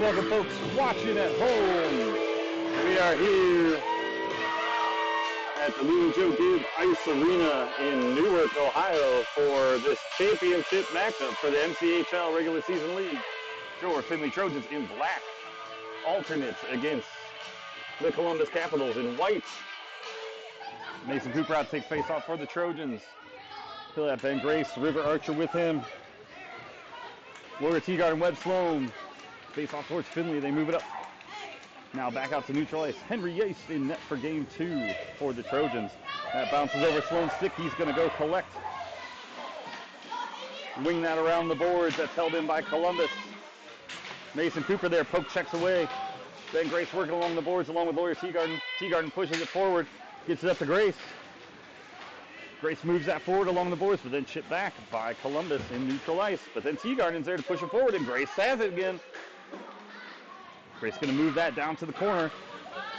Welcome, folks, watching at home. We are here at the Louis Joe Gibb Ice Arena in Newark, Ohio, for this championship matchup for the MCHL regular season league. Your Findlay Trojans in black, alternates against the Columbus Capitals in white. Mason Cooper out to take face off for the Trojans. Fill out Ben Grace, River Archer with him. Laura Teagard and Webb Sloan. Face off towards Findlay, they move it up. Now back out to neutral ice. Henry Yace in net for game 2 for the Trojans. That bounces over Sloan's stick. He's going to go collect. Wing that around the boards. That's held in by Columbus. Mason Cooper there, poke checks away. Ben Grace working along the boards along with Lawyer Teagarden. Teagarden pushes it forward, gets it up to Grace. Grace moves that forward along the boards, but then chipped back by Columbus in neutral ice. But then Teagarden's there to push it forward, and Grace has it again. Grace going to move that down to the corner.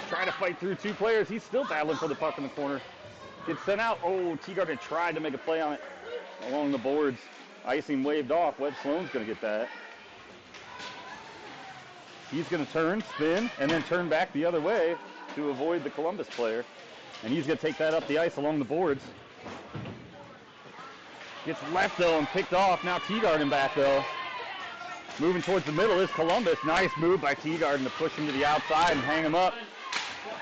Try to fight through 2 players. He's still battling for the puck in the corner. Gets sent out. Oh, Teagarden tried to make a play on it along the boards. Icing waved off. Webb Sloan's going to get that. He's going to turn, spin, and then turn back the other way to avoid the Columbus player. And he's going to take that up the ice along the boards. Gets left, though, and picked off. Now Teagarden back, though. Moving towards the middle is Columbus. Nice move by Teagarden to push him to the outside and hang him up.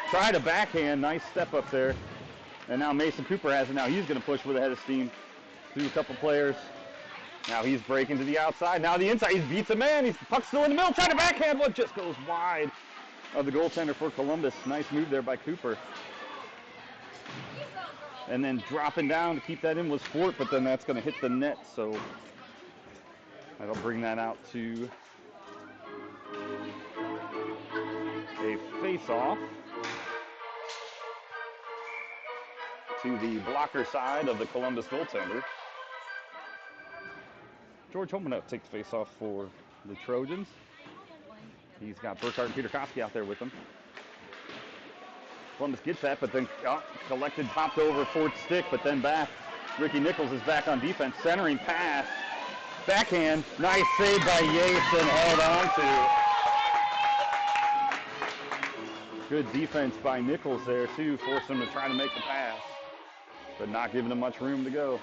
Try to backhand. Nice step up there. And now Mason Cooper has it. Now he's going to push with a head of steam through a couple players. Now he's breaking to the outside. Now the inside. He beats a man. He's puck's still in the middle. Trying to backhand. One just goes wide of the goaltender for Columbus. Nice move there by Cooper. And then dropping down to keep that in was Fort, but then that's going to hit the net. So that'll bring that out to a face-off to the blocker side of the Columbus goaltender. George Homanuk takes the face-off for the Trojans. He's got Burkhart and Peter Koski out there with him. Columbus gets that, but then collected, popped over Fort's stick, but then back. Ricky Nichols is back on defense. Centering pass. Backhand. Nice save by Yates and held on to. Good defense by Nichols there, too. Forced him to try to make the pass, but not giving him much room to go.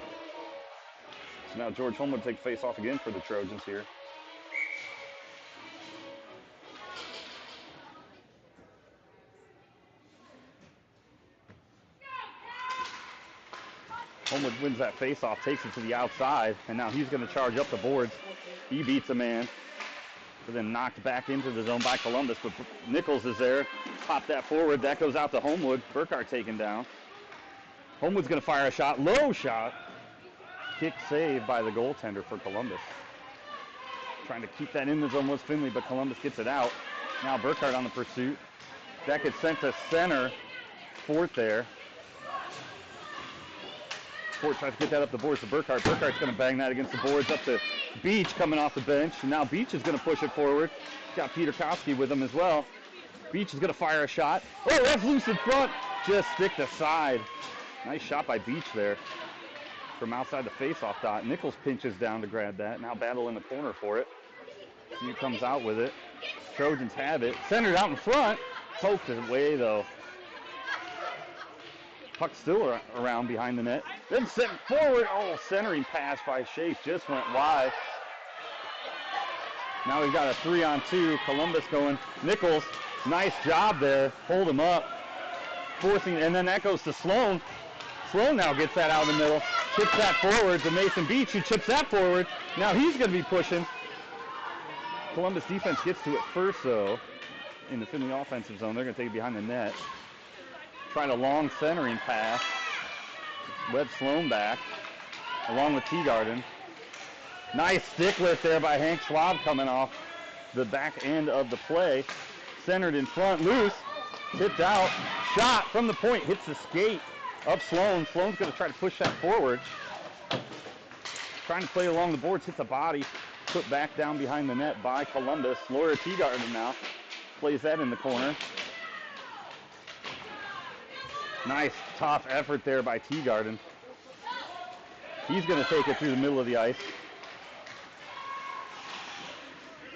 So now George Holman takes face off again for the Trojans here. Homewood wins that face-off, takes it to the outside, and now he's going to charge up the boards. He beats a man, but then knocked back into the zone by Columbus, but Nichols is there. Pop that forward. That goes out to Homewood. Burkhart taken down. Homewood's going to fire a shot. Low shot. Kick saved by the goaltender for Columbus. Trying to keep that in the zone was Findlay, but Columbus gets it out. Now Burkhart on the pursuit. That gets sent to center. Fort there. Fort tries to get that up the boards to Burkhart. Burkhart's going to bang that against the boards up to Beach coming off the bench. And now Beach is going to push it forward. Got Peter Kowski with him as well. Beach is going to fire a shot. Oh, that's loose in front. Just stick to side. Nice shot by Beach there from outside the face-off dot. Nichols pinches down to grab that. Now battle in the corner for it. He comes out with it. Trojans have it. Centered out in front. Poked it away, though. Puck still around behind the net. Then sent forward. Oh, centering pass by Chase just went wide. Now we've got a 3-on-2. Columbus going. Nichols, nice job there. Hold him up. Forcing, and then that goes to Sloan. Sloan now gets that out of the middle. Chips that forward to Mason Beach, who chips that forward. Now he's going to be pushing. Columbus defense gets to it first, though, in the Findlay offensive zone. They're going to take it behind the net. Trying a long centering pass. Webb Sloan back, along with Teagarden. Nice stick lift there by Hank Schwab coming off the back end of the play. Centered in front, loose, tipped out, shot from the point, hits the skate up Sloan. Sloan's going to try to push that forward. Trying to play along the boards, hit the body, put back down behind the net by Columbus. Laura Teagarden now plays that in the corner. Nice, tough effort there by Teagarden. He's going to take it through the middle of the ice.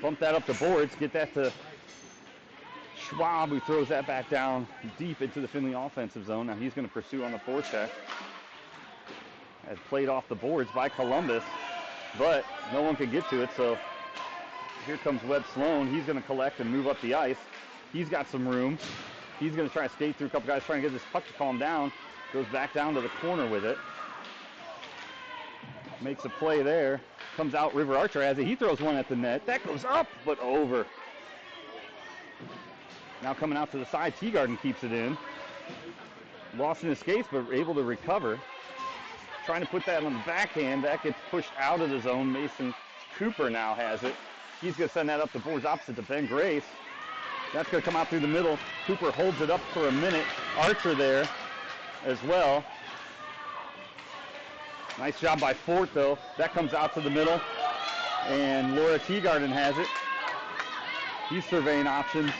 Bump that up the boards, get that to Schwab, who throws that back down deep into the Findlay offensive zone. Now he's going to pursue on the forecheck. As played off the boards by Columbus, but no one could get to it, so here comes Webb Sloan. He's going to collect and move up the ice. He's got some room. He's going to try to skate through a couple guys, trying to get this puck to calm down. Goes back down to the corner with it. Makes a play there. Comes out, River Archer has it. He throws one at the net. That goes up, but over. Now coming out to the side, Teagarden keeps it in. Lost in his skates, but able to recover. Trying to put that on the backhand. That gets pushed out of the zone. Mason Cooper now has it. He's going to send that up the boards opposite to Ben Grace. That's going to come out through the middle. Cooper holds it up for a minute. Archer there as well. Nice job by Fort, though. That comes out to the middle. And Laura Teagarden has it. He's surveying options.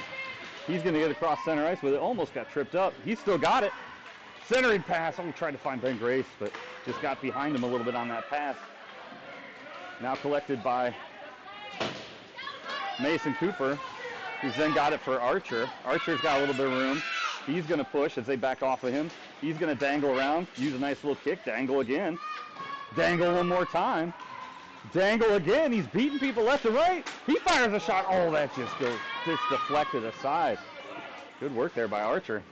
He's going to get across center ice with it. Almost got tripped up. He's still got it. Centering pass. Oh, we tried to find Ben Grace, but just got behind him a little bit on that pass. Now collected by Mason Cooper, who's then got it for Archer. Archer's got a little bit of room. He's going to push as they back off of him. He's going to dangle around, use a nice little kick, dangle again. Dangle one more time. Dangle again. He's beating people left and right. He fires a shot. Oh, that just deflected aside. Good work there by Archer.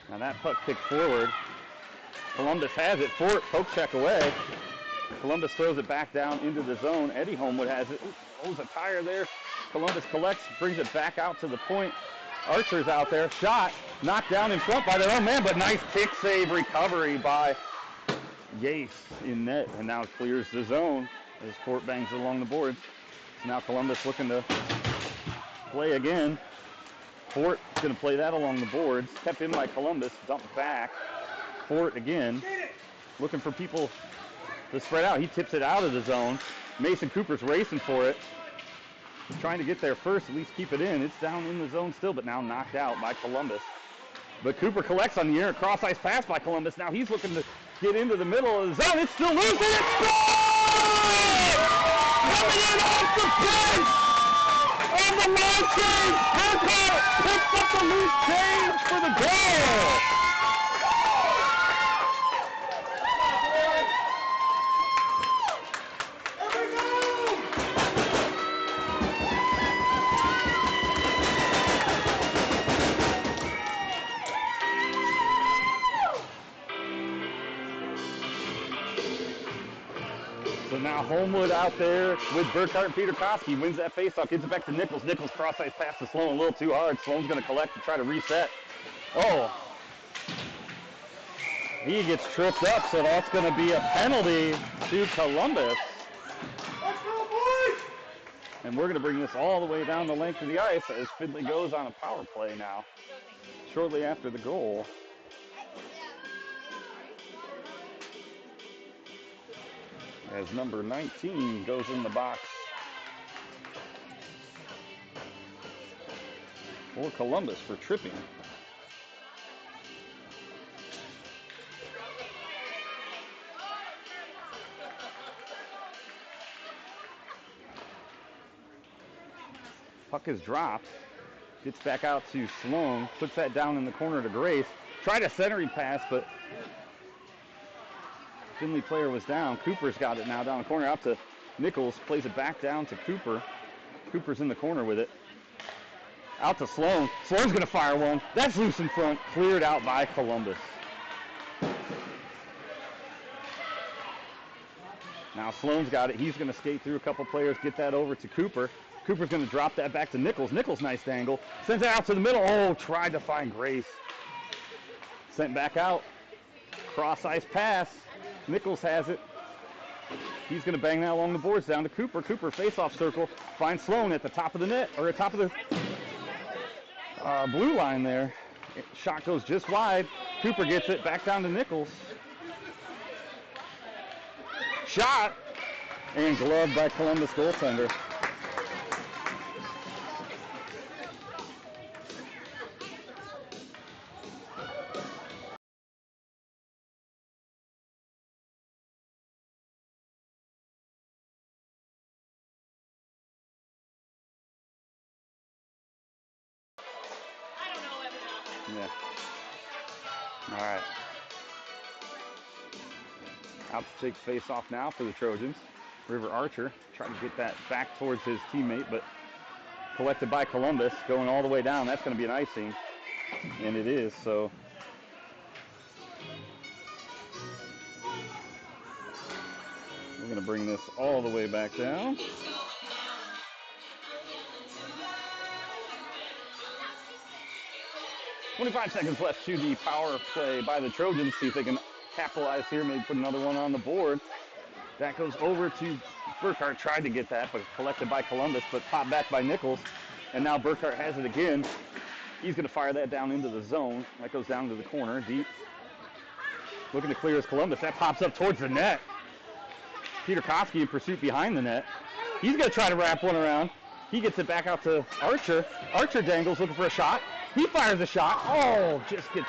Now that puck kicked forward. Columbus has it. Fort, poke check away. Columbus throws it back down into the zone. Eddie Homewood has it. Owes a tire there. Columbus collects, brings it back out to the point. Archer's out there. Shot. Knocked down in front by their own man, but nice kick save recovery by Yates in net. And now clears the zone as Fort bangs it along the boards. So now Columbus looking to play again. Fort is going to play that along the boards. Kept in by Columbus. Dumped back. Fort again. Looking for people to spread out. He tips it out of the zone. Mason Cooper's racing for it. He's trying to get there first, at least keep it in. It's down in the zone still, but now knocked out by Columbus. But Cooper collects on the air. Cross ice pass by Columbus. Now he's looking to get into the middle of the zone. It's still loose, and it's scored! Coming in off the bench! And the line change! Burkhart picks up the loose change for the goal! So now Homewood out there with Burkhart and Peter Koski. Wins that faceoff, gives it back to Nichols. Nichols cross-ice pass to Sloan a little too hard. Sloan's going to collect and try to reset. Oh. He gets tripped up, so that's going to be a penalty to Columbus. Let's go, boys! And we're going to bring this all the way down the length of the ice as Findlay goes on a power play now, shortly after the goal. As number 19 goes in the box for Columbus for tripping. Puck is dropped, gets back out to Sloan, puts that down in the corner to Grace. Tried a centering pass, but Findlay player was down. Cooper's got it now down the corner out to Nichols, plays it back down to Cooper. Cooper's in the corner with it. Out to Sloan. Sloan's going to fire one. That's loose in front, cleared out by Columbus. Now Sloan's got it. He's going to skate through a couple players, get that over to Cooper. Cooper's going to drop that back to Nichols. Nichols, nice angle. Sends it out to the middle. Oh, tried to find Grace. Sent back out. Cross-ice pass. Nichols has it. He's going to bang that along the boards down to Cooper. Cooper, face-off circle. Finds Sloan at the top of the net, or at top of the blue line there. Shot goes just wide. Cooper gets it back down to Nichols. Shot. And gloved by Columbus goaltender. Yeah. All right. Out to take face off now for the Trojans. River Archer trying to get that back towards his teammate, but collected by Columbus, going all the way down. That's going to be an icing, and it is. So we're going to bring this all the way back down. .25 seconds left to the power play by the Trojans. See if they can capitalize here, maybe put another one on the board. That goes over to Burkhart. Tried to get that, but collected by Columbus, but popped back by Nichols. And now Burkhart has it again. He's going to fire that down into the zone. That goes down to the corner, deep. Looking to clear as Columbus. That pops up towards the net. Peter Koski in pursuit behind the net. He's going to try to wrap one around. He gets it back out to Archer. Archer dangles, looking for a shot. He fires a shot. Oh, just gets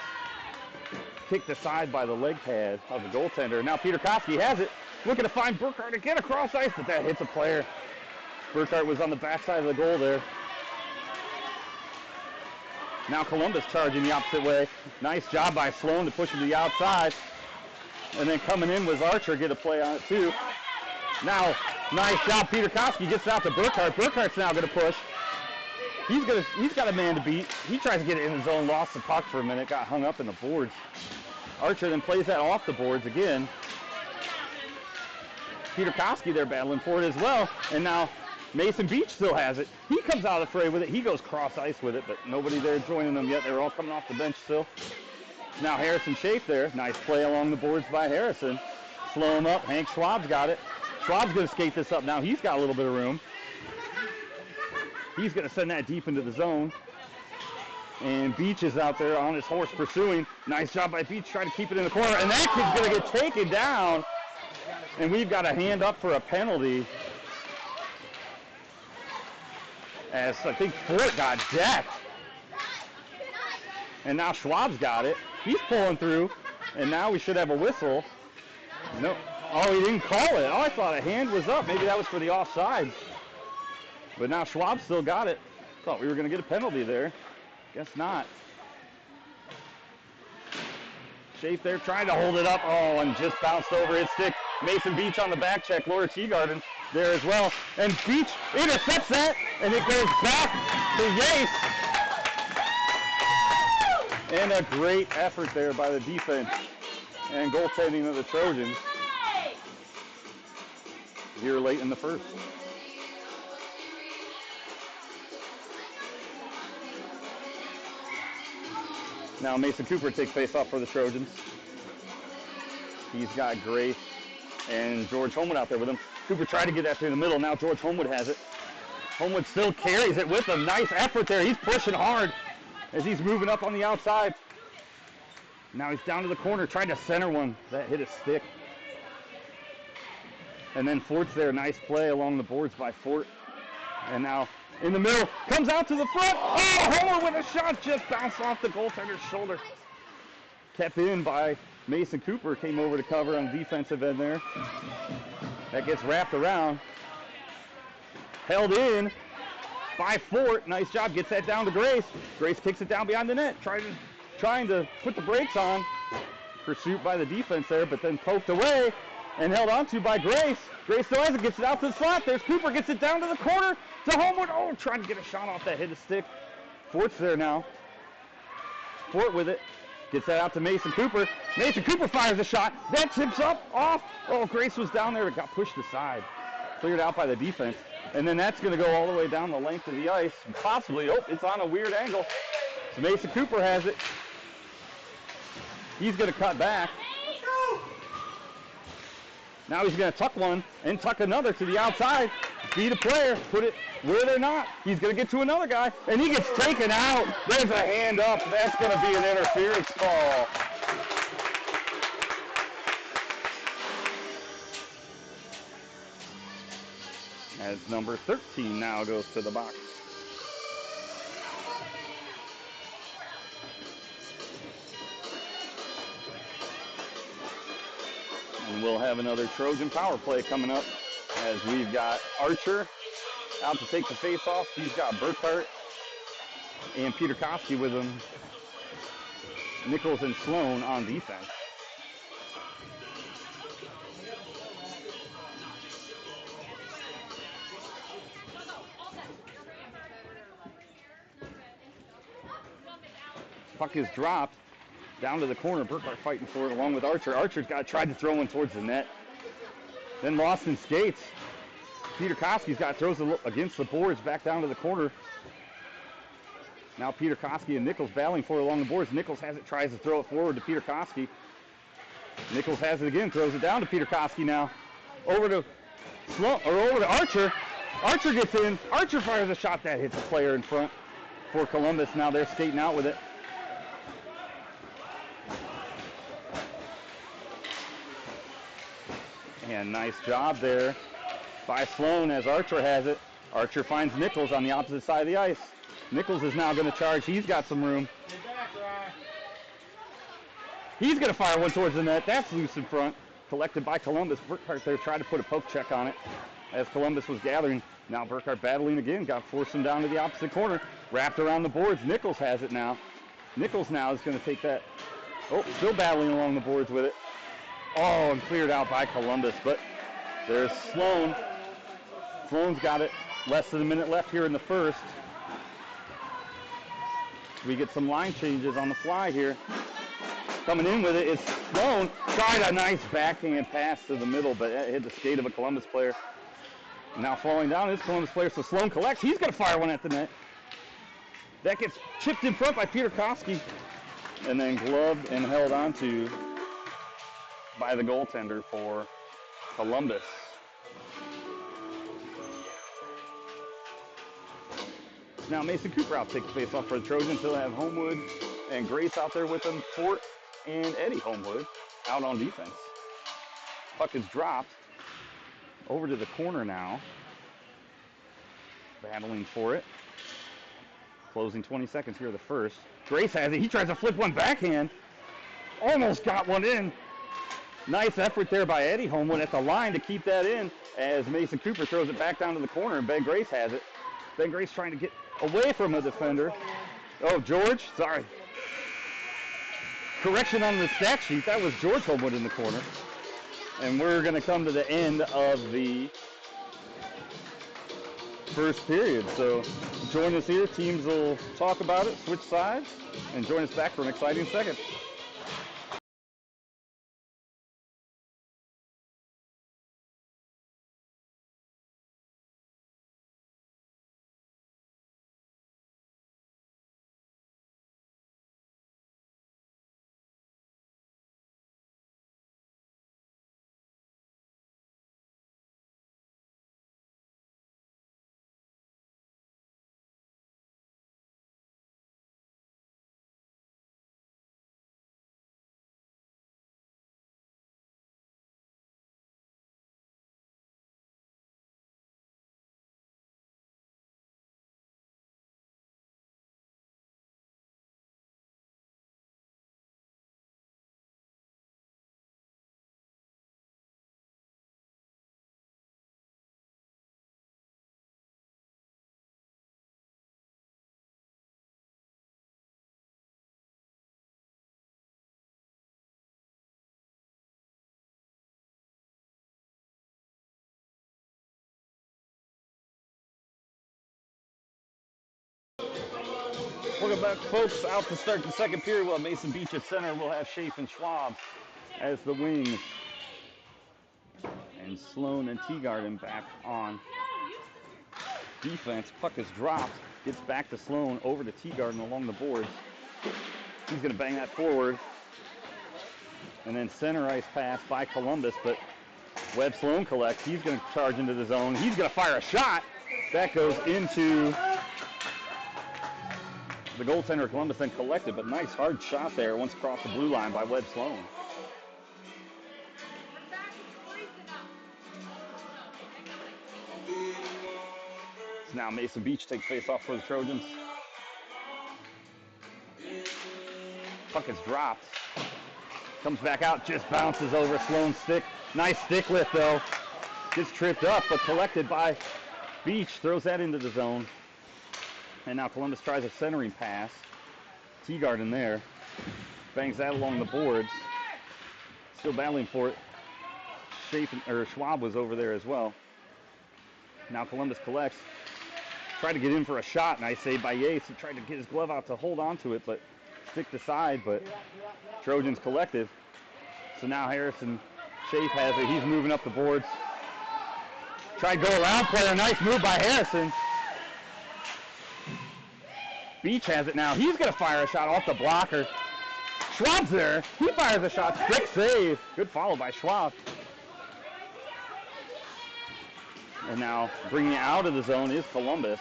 kicked aside by the leg pad of the goaltender. Now Peter Koski has it. Looking to find Burkhart to get across ice, but that hits a player. Burkhart was on the backside of the goal there. Now Columbus charging the opposite way. Nice job by Sloan to push him to the outside. And then coming in was Archer, get a play on it too. Now, nice job. Peter Koski gets it out to Burkhart. Burkhart's now going to push. He's got a man to beat. He tries to get it in his own, lost the puck for a minute, got hung up in the boards. Archer then plays that off the boards again. Peter Koski there battling for it as well. And now Mason Beach still has it. He comes out of the fray with it. He goes cross ice with it, but nobody there joining them yet. They're all coming off the bench still. Now Harrison Schaaf there. Nice play along the boards by Harrison. Slow him up. Hank Schwab's got it. Schwab's going to skate this up now. He's got a little bit of room. He's going to send that deep into the zone. And Beach is out there on his horse pursuing. Nice job by Beach trying to keep it in the corner. And that kid's going to get taken down. And we've got a hand up for a penalty. As I think Fort got decked. And now Schwab's got it. He's pulling through. And now we should have a whistle. No. Oh, he didn't call it. Oh, I thought a hand was up. Maybe that was for the offside. But now Schwab still got it. Thought we were going to get a penalty there. Guess not. Schaaf there trying to hold it up. Oh, and just bounced over his stick. Mason Beach on the back check. Laura Teagarden there as well. And Beach intercepts that, and it goes back to Yace. And a great effort there by the defense and goaltending of the Trojans. here late in the first. Now Mason Cooper takes face-off for the Trojans. He's got Grace and George Homewood out there with him. Cooper tried to get that through the middle. Now George Homewood has it. Homewood still carries it with him. Nice effort there. He's pushing hard as he's moving up on the outside. Now he's down to the corner, trying to center one. That hit a stick. And then Fort's there. Nice play along the boards by Fort. And now in the middle, comes out to the front. Oh, Homewood with a shot, just bounced off the goaltender's shoulder. Kept in by Mason Cooper, came over to cover on the defensive end there. That gets wrapped around. Held in by Fort. Nice job, gets that down to Grace. Grace kicks it down behind the net, trying to put the brakes on. Pursuit by the defense there, but then poked away and held onto by Grace. Grace still has it, gets it out to the slot. There's Cooper, gets it down to the corner to Homewood. Oh, trying to get a shot off that, hit a stick. Fort's there now. Fort with it. Gets that out to Mason Cooper. Mason Cooper fires a shot. That tips up, off. Oh, Grace was down there, but got pushed aside. Cleared out by the defense. And then that's going to go all the way down the length of the ice. Possibly, oh, it's on a weird angle. So Mason Cooper has it. He's going to cut back. Now he's going to tuck one and tuck another to the outside. Beat a player, put it where they're not. He's going to get to another guy, and he gets taken out. There's a hand up. That's going to be an interference call. As number 13 now goes to the box. And we'll have another Trojan power play coming up as we've got Archer out to take the face-off. He's got Burkhart and Peter Koski with him. Nichols and Sloan on defense. Puck is dropped down to the corner. Burkhart fighting for it along with Archer. Archer's tried to throw one towards the net. Then lost in skates. Peter Koski's throws it against the boards back down to the corner. Now Peter Koski and Nichols battling for it along the boards. Nichols has it, tries to throw it forward to Peter Koski. Nichols has it again, throws it down to Peter Koski now. Over to Archer. Archer gets in. Archer fires a shot that hits a player in front for Columbus. Now they're skating out with it. And nice job there by Sloan as Archer has it. Archer finds Nichols on the opposite side of the ice. Nichols is now going to charge. He's got some room. He's going to fire one towards the net. That's loose in front. Collected by Columbus. Burkhart there tried to put a poke check on it as Columbus was gathering. Now Burkhart battling again. Got forced him down to the opposite corner. Wrapped around the boards. Nichols has it now. Nichols now is going to take that. Oh, still battling along the boards with it. Oh, and cleared out by Columbus. But there's Sloan. Sloan's got it. Less than a minute left here in the first. We get some line changes on the fly here. Coming in with it is Sloan. Tried a nice backhand pass to the middle, but it hit the skate of a Columbus player. Now falling down is Columbus player, so Sloan collects. He's going to fire one at the net. That gets chipped in front by Peter Koski. And then gloved and held onto by the goaltender for Columbus. Now Mason Cooper out takes the face off for the Trojans. He'll have Homewood and Grace out there with him. Fort and Eddie Homewood out on defense. Puck is dropped over to the corner now. Battling for it. Closing 20 seconds here of the first. Grace has it. He tries to flip one backhand. Almost got one in. Nice effort there by Eddie Homewood at the line to keep that in as Mason Cooper throws it back down to the corner and Ben Grace has it. Ben Grace trying to get away from a defender. Oh, George, sorry. Correction on the stat sheet, that was George Homewood in the corner. And we're going to come to the end of the first period. So join us here. Teams will talk about it, switch sides, and join us back for an exciting second. Welcome back, folks. Out to start the second period. We'll have Mason Beach at center. We'll have Schaaf and Schwab as the wings. And Sloan and Teagarden back on defense. Puck is dropped. Gets back to Sloan. Over to Teagarden along the boards. He's going to bang that forward. And then center ice pass by Columbus. But Webb Sloan collects. He's going to charge into the zone. He's going to fire a shot. That goes into the goaltender. Columbus then collected, but nice hard shot there once across the blue line by Webb Sloan. So now Mason Beach takes face off for the Trojans. Puck is dropped. Comes back out, just bounces over Sloan's stick. Nice stick lift though. Gets tripped up, but collected by Beach. Throws that into the zone. And now Columbus tries a centering pass. Teagarden there. Bangs that along the boards. Still battling for it. Schwab was over there as well. Now Columbus collects. Tried to get in for a shot. Nice save by Yates. He tried to get his glove out to hold on to it, but stick to side. But Trojans collective. So now Harrison Schaaf has it. He's moving up the boards. Tried to go around player. Nice move by Harrison. Beach has it now. He's going to fire a shot off the blocker. Schwab's there. He fires a shot. Quick save. Good follow by Schwab. And now bringing it out of the zone is Columbus.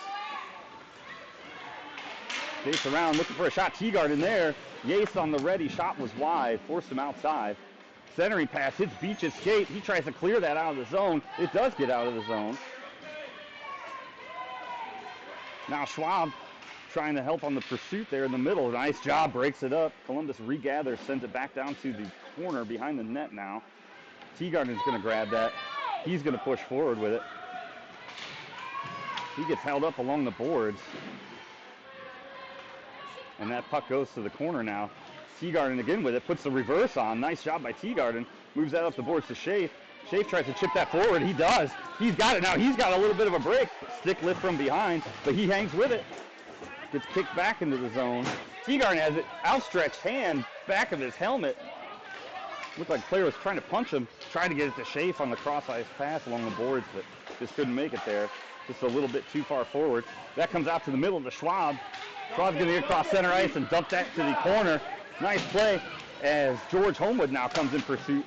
Skates around looking for a shot. Teagarden there. Yates on the ready. Shot was wide. Forced him outside. Centering pass hits Beach's skate. He tries to clear that out of the zone. It does get out of the zone. Now Schwab trying to help on the pursuit there in the middle. Nice job. Breaks it up. Columbus regathers. Sends it back down to the corner behind the net now. Teagarden's going to grab that. He's going to push forward with it. He gets held up along the boards. And that puck goes to the corner now. Teagarden again with it, puts the reverse on. Nice job by Teagarden. Moves that up the boards to Schaaf. Schaaf tries to chip that forward. He does. He's got it now. He's got a little bit of a break. Stick lift from behind, but he hangs with it. Gets kicked back into the zone. Teagarden has it. Outstretched hand, back of his helmet. Looked like the player was trying to punch him. Tried to get it to Schaaf on the cross-ice pass along the boards, but just couldn't make it there. Just a little bit too far forward. That comes out to the middle to Schwab. Schwab's going to get across center ice and dump that to the corner. Nice play as George Homewood now comes in pursuit.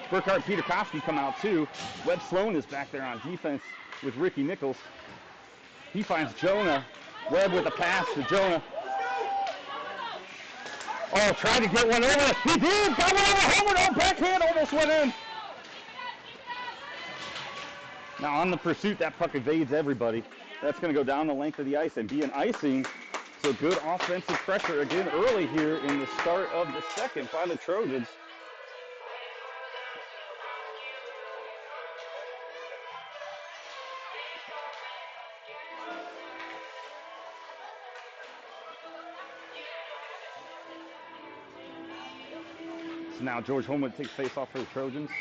Burkhart Peterkowski come out too. Webb Sloan is back there on defense with Ricky Nichols. He finds Jonah. Webb with a pass to Jonah. Oh, tried to get one over. He did. Got one over Homewood. Oh, backhand almost went in. Now on the pursuit, that puck evades everybody. That's going to go down the length of the ice and be an icing. So good offensive pressure again early here in the start of the second by the Trojans. So now George Homewood takes face off for the Trojans.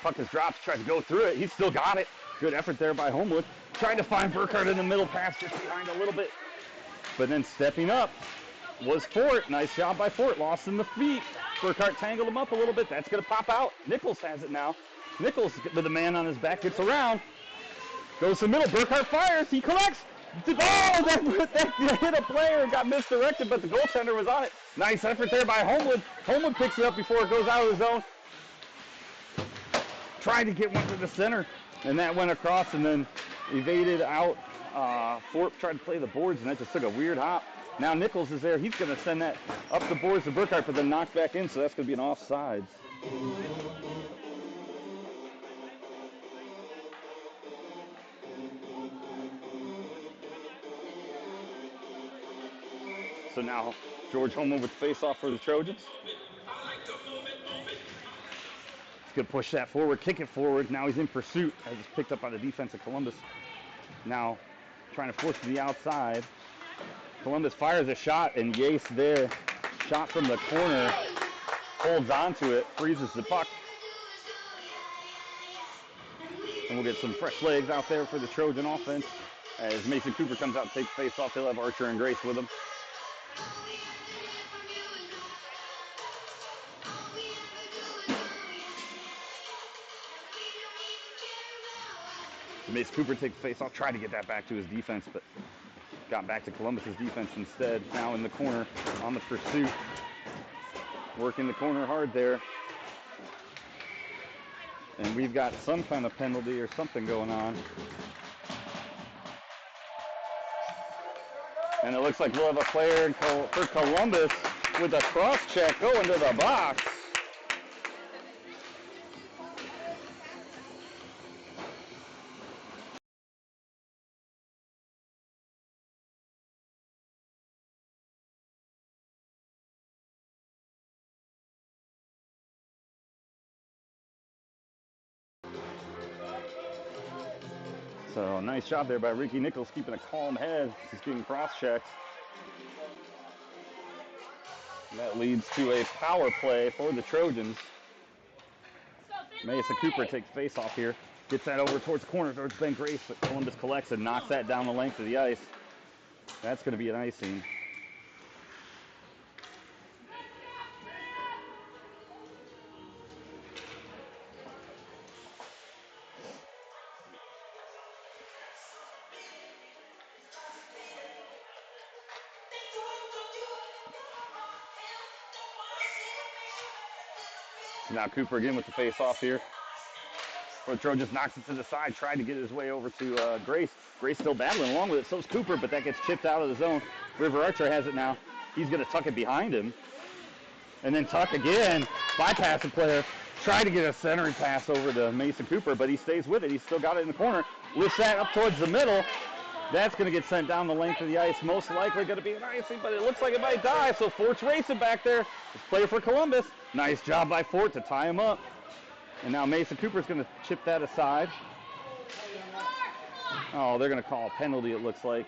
Puck is dropped, tries to go through it. He's still got it. Good effort there by Homewood. Trying to find Burkhart in the middle, pass just behind a little bit. But then stepping up was Fort. Nice job by Fort. Lost in the feet. Burkhart tangled him up a little bit. That's going to pop out. Nichols has it now. Nichols with a man on his back gets around. Goes to the middle. Burkhart fires. He collects. Oh, that hit a player and got misdirected, but the goaltender was on it. Nice effort there by Homewood. Homewood picks it up before it goes out of the zone. Tried to get one to the center, and that went across and then evaded out. Fort tried to play the boards, and that just took a weird hop. Now Nichols is there. He's going to send that up the boards to Burkhart, but then knocked back in, so that's going to be an offsides. So now George Homewood with the face-off for the Trojans. He's going to push that forward, kick it forward. Now he's in pursuit as it's picked up by the defense of Columbus. Now trying to force to the outside. Columbus fires a shot, and Yates there, shot from the corner, holds onto it, freezes the puck. And we'll get some fresh legs out there for the Trojan offense. As Mason Cooper comes out, takes face off, he'll have Archer and Grace with him. Mason Cooper takes face off, tried to get that back to his defense, but got back to Columbus's defense instead. Now in the corner on the pursuit. Working the corner hard there. And we've got some kind of penalty or something going on. And it looks like we'll have a player for Columbus with a cross check going to the box. So nice job there by Ricky Nichols keeping a calm head. He's getting cross-checked. That leads to a power play for the Trojans. Mason Cooper takes face off here. Gets that over towards the corner towards Ben Grace, but Columbus collects and knocks that down the length of the ice. That's going to be an icing. Now Cooper again with the face-off here. For the Trojans, knocks it to the side, tried to get his way over to Grace. Grace still battling along with it, so's Cooper, but that gets chipped out of the zone. River Archer has it now. He's going to tuck it behind him. And then tuck again, bypass the player. Tried to get a centering pass over to Mason Cooper, but he stays with it. He's still got it in the corner. Lifts that up towards the middle. That's going to get sent down the length of the ice. Most likely going to be an icing, but it looks like it might die. So Fort's racing back there. It's player for Columbus. Nice job by Fort to tie him up. And now Mason Cooper's going to chip that aside. Oh, they're going to call a penalty, it looks like.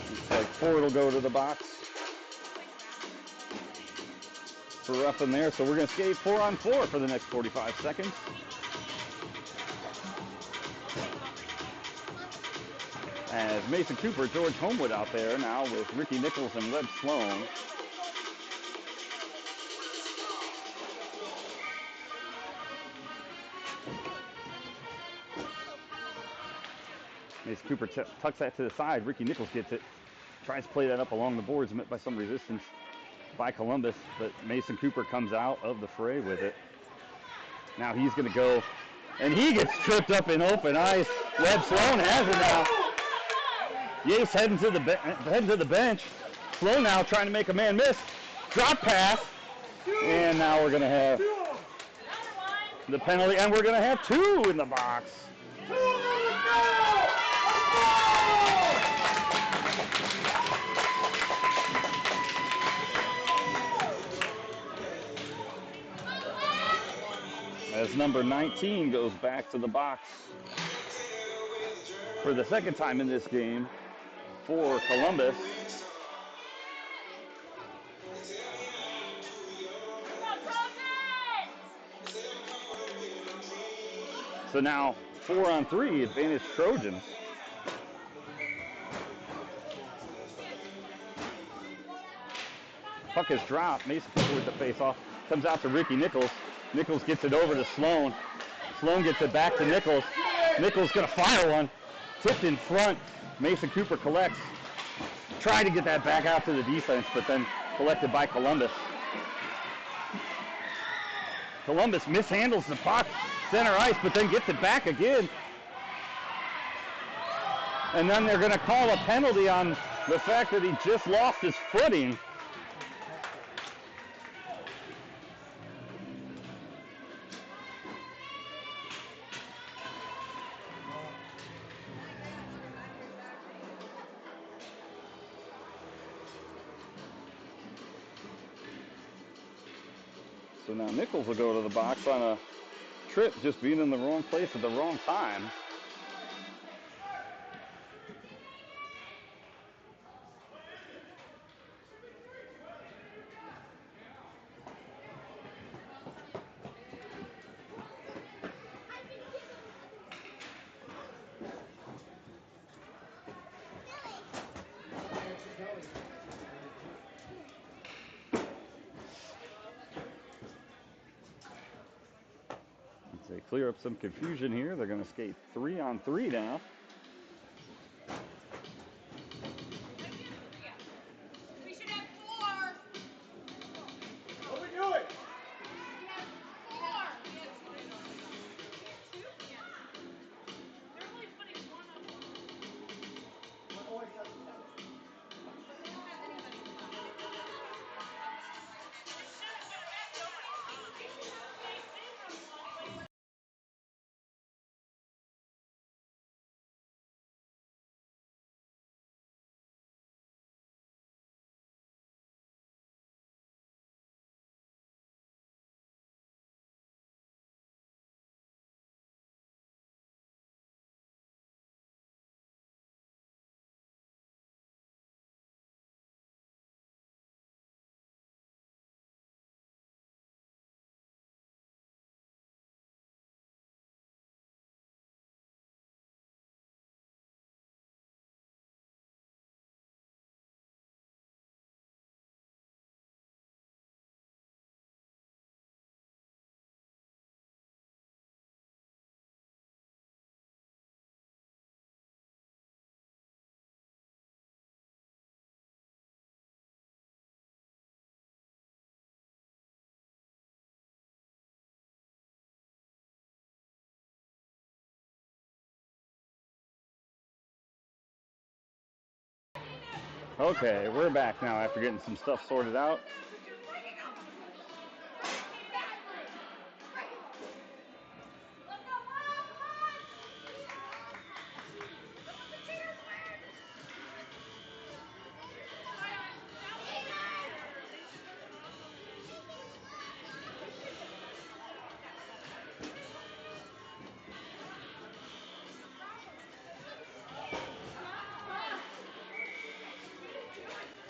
Looks like Fort will go to the box for roughing there. So we're going to skate 4-on-4 for the next 45 seconds. As Mason Cooper, George Homewood out there now with Ricky Nichols and Webb Sloan. Mason Cooper tucks that to the side. Ricky Nichols gets it. Tries to play that up along the boards, met by some resistance by Columbus, but Mason Cooper comes out of the fray with it. Now he's going to go, and he gets tripped up in open ice. Webb Sloan has it now. Yates heading to the bench. Sloan now trying to make a man miss. Drop pass. And now we're going to have the penalty, and we're going to have 2 in the box. As number 19 goes back to the box for the second time in this game for Columbus. So now 4-on-3, advantage Trojans. Puck is dropped. Mason Cooper with the face-off. Comes out to Ricky Nichols. Nichols gets it over to Sloan. Sloan gets it back to Nichols. Nichols going to fire one. Tipped in front. Mason Cooper collects. Tried to get that back out to the defense, but then collected by Columbus. Columbus mishandles the puck. Center ice, but then gets it back again. And then they're going to call a penalty on the fact that he just lost his footing. So now Nichols will go to the box on a trip, just being in the wrong place at the wrong time. As they clear up some confusion here, they're going to skate 3-on-3 now. Okay, we're back now after getting some stuff sorted out.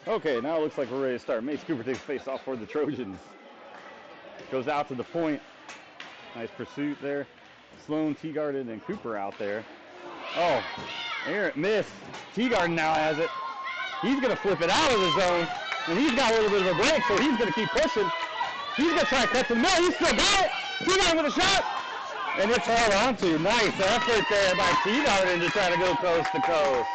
Okay, now it looks like we're ready to start. Mace Cooper takes face off for the Trojans. Goes out to the point. Nice pursuit there. Sloan, Teagarden, and Cooper out there. Oh, Aaron missed. Teagarden now has it. He's going to flip it out of the zone, and he's got a little bit of a break, so he's going to keep pushing. He's going to try to cut to the middle. He's still got it. Teagarden with a shot, and it's held onto. Nice effort there by Teagarden to try to go coast to coast.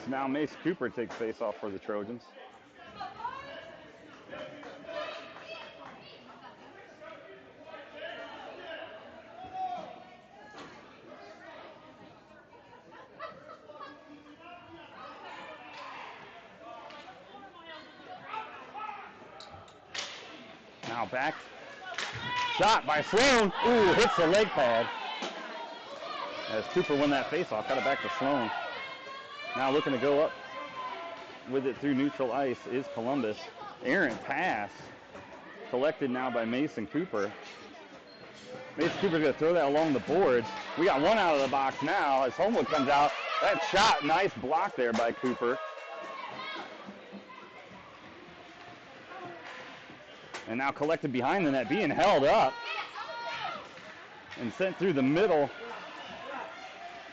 Now Mace Cooper takes face off for the Trojans. Now back. Shot by Sloan. Ooh, hits the leg pad. As Cooper won that face-off, got it back to Sloan. Now looking to go up with it through neutral ice is Columbus. Errant pass. Collected now by Mason Cooper. Mason Cooper's going to throw that along the boards. We got one out of the box now as Homewood comes out. That shot, nice block there by Cooper. And now collected behind the net, being held up and sent through the middle.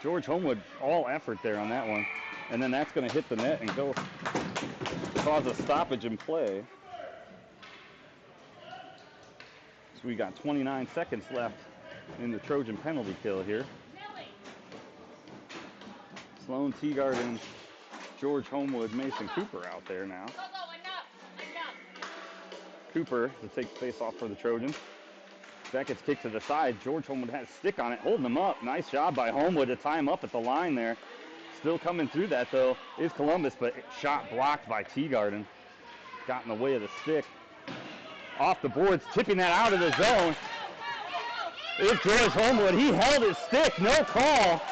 George Homewood, all effort there on that one. And then that's going to hit the net and go cause a stoppage in play. So we got 29 seconds left in the Trojan penalty kill here. Sloan, Teagarden, George Homewood, Mason Cooper out there now. Cooper to take the face off for the Trojans. That gets kicked to the side. George Homewood has a stick on it, holding him up. Nice job by Homewood to tie him up at the line there. Still coming through that, though, is Columbus, but shot blocked by Teagarden. Got in the way of the stick. Off the boards, tipping that out of the zone. It's George Homewood. He held his stick, no call.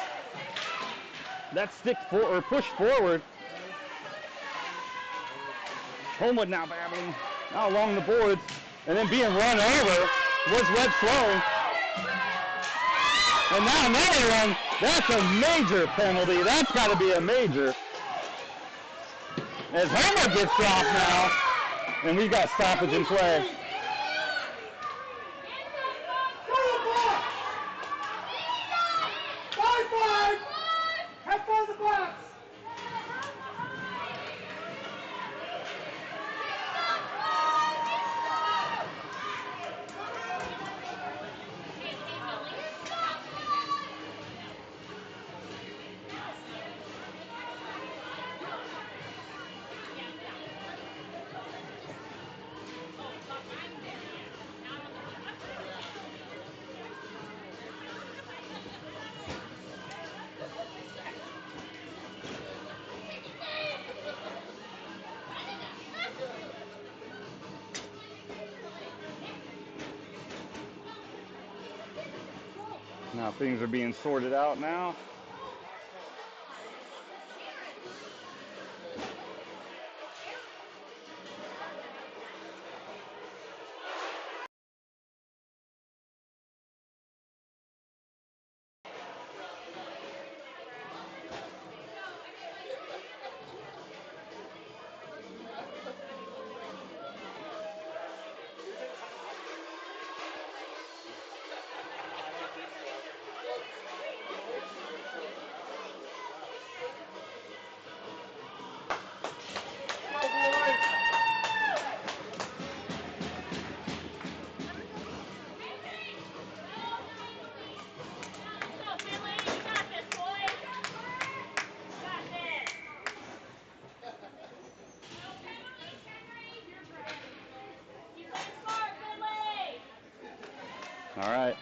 That stick pushed forward. Homewood now battling now along the boards, and then being run over was Red Sloan. And now another one. That's a major penalty. That's got to be a major. As Homewood gets off now, and we got stoppage in play. Now things are being sorted out now. All right.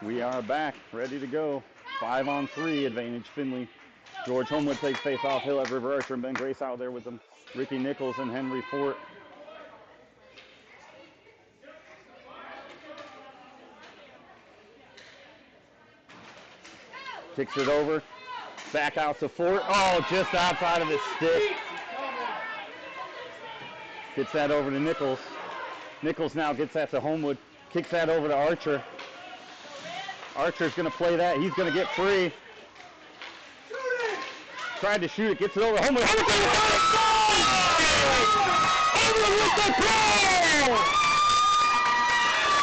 We are back, ready to go. 5-on-3 advantage, Findlay. George Homewood takes face off. He'll have River Archer and Ben Grace out there with them. Ricky Nichols and Henry Fort. Kicks it over. Back out to Fort. Oh, just outside of his stick. Gets that over to Nichols. Nichols now gets that to Homewood. Kicks that over to Archer. Archer's going to play that. He's going to get free. Tried to shoot it. Gets it over to Homewood. Homewood with the goal!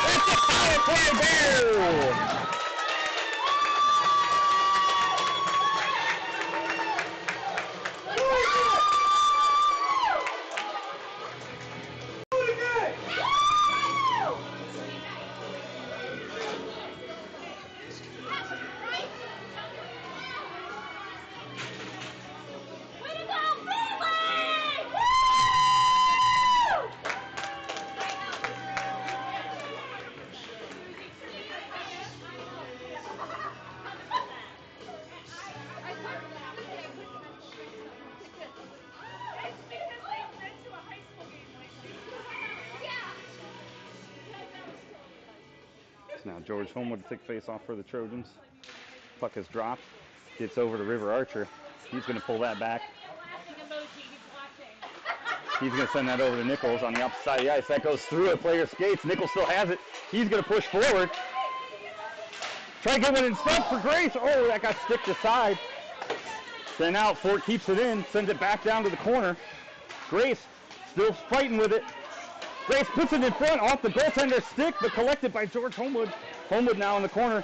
That's a power play there! Now George Homewood to take face off for the Trojans. Puck is dropped. Gets over to River Archer. He's going to pull that back. He's going to send that over to Nichols on the opposite side of the ice. That goes through a player skates. Nichols still has it. He's going to push forward. Try to get one in front for Grace. Oh, that got sticked aside. Sent out. Fort keeps it in. Sends it back down to the corner. Grace still fighting with it. Grace puts it in front off the goaltender's stick, but collected by George Homewood. Homewood now in the corner.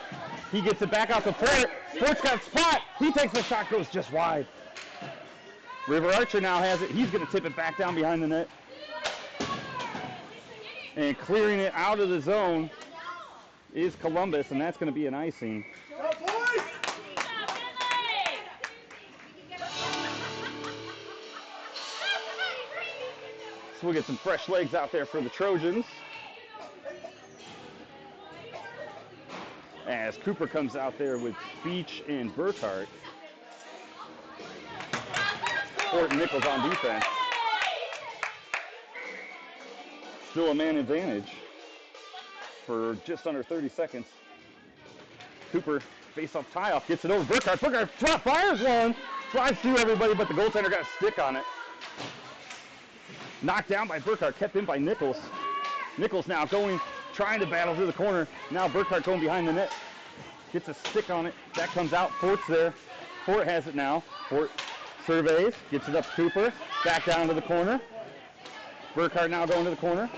He gets it back out to Fort. Fort's got a spot. He takes the shot, goes just wide. River Archer now has it. He's going to tip it back down behind the net. And clearing it out of the zone is Columbus, and that's going to be an icing. So we'll get some fresh legs out there for the Trojans. As Cooper comes out there with Beach and Burkhart. Fort and Nichols on defense. Still a man advantage for just under 30 seconds. Cooper face-off tie-off, gets it over Burkhart. Burkhart top fires one, flies through everybody, but the goaltender got a stick on it. Knocked down by Burkhart, kept in by Nichols. Nichols now going, trying to battle through the corner. Now Burkhart going behind the net. Gets a stick on it. That comes out. Fort's there. Fort has it now. Fort surveys, gets it up to Cooper. Back down to the corner. Burkhart now going to the corner,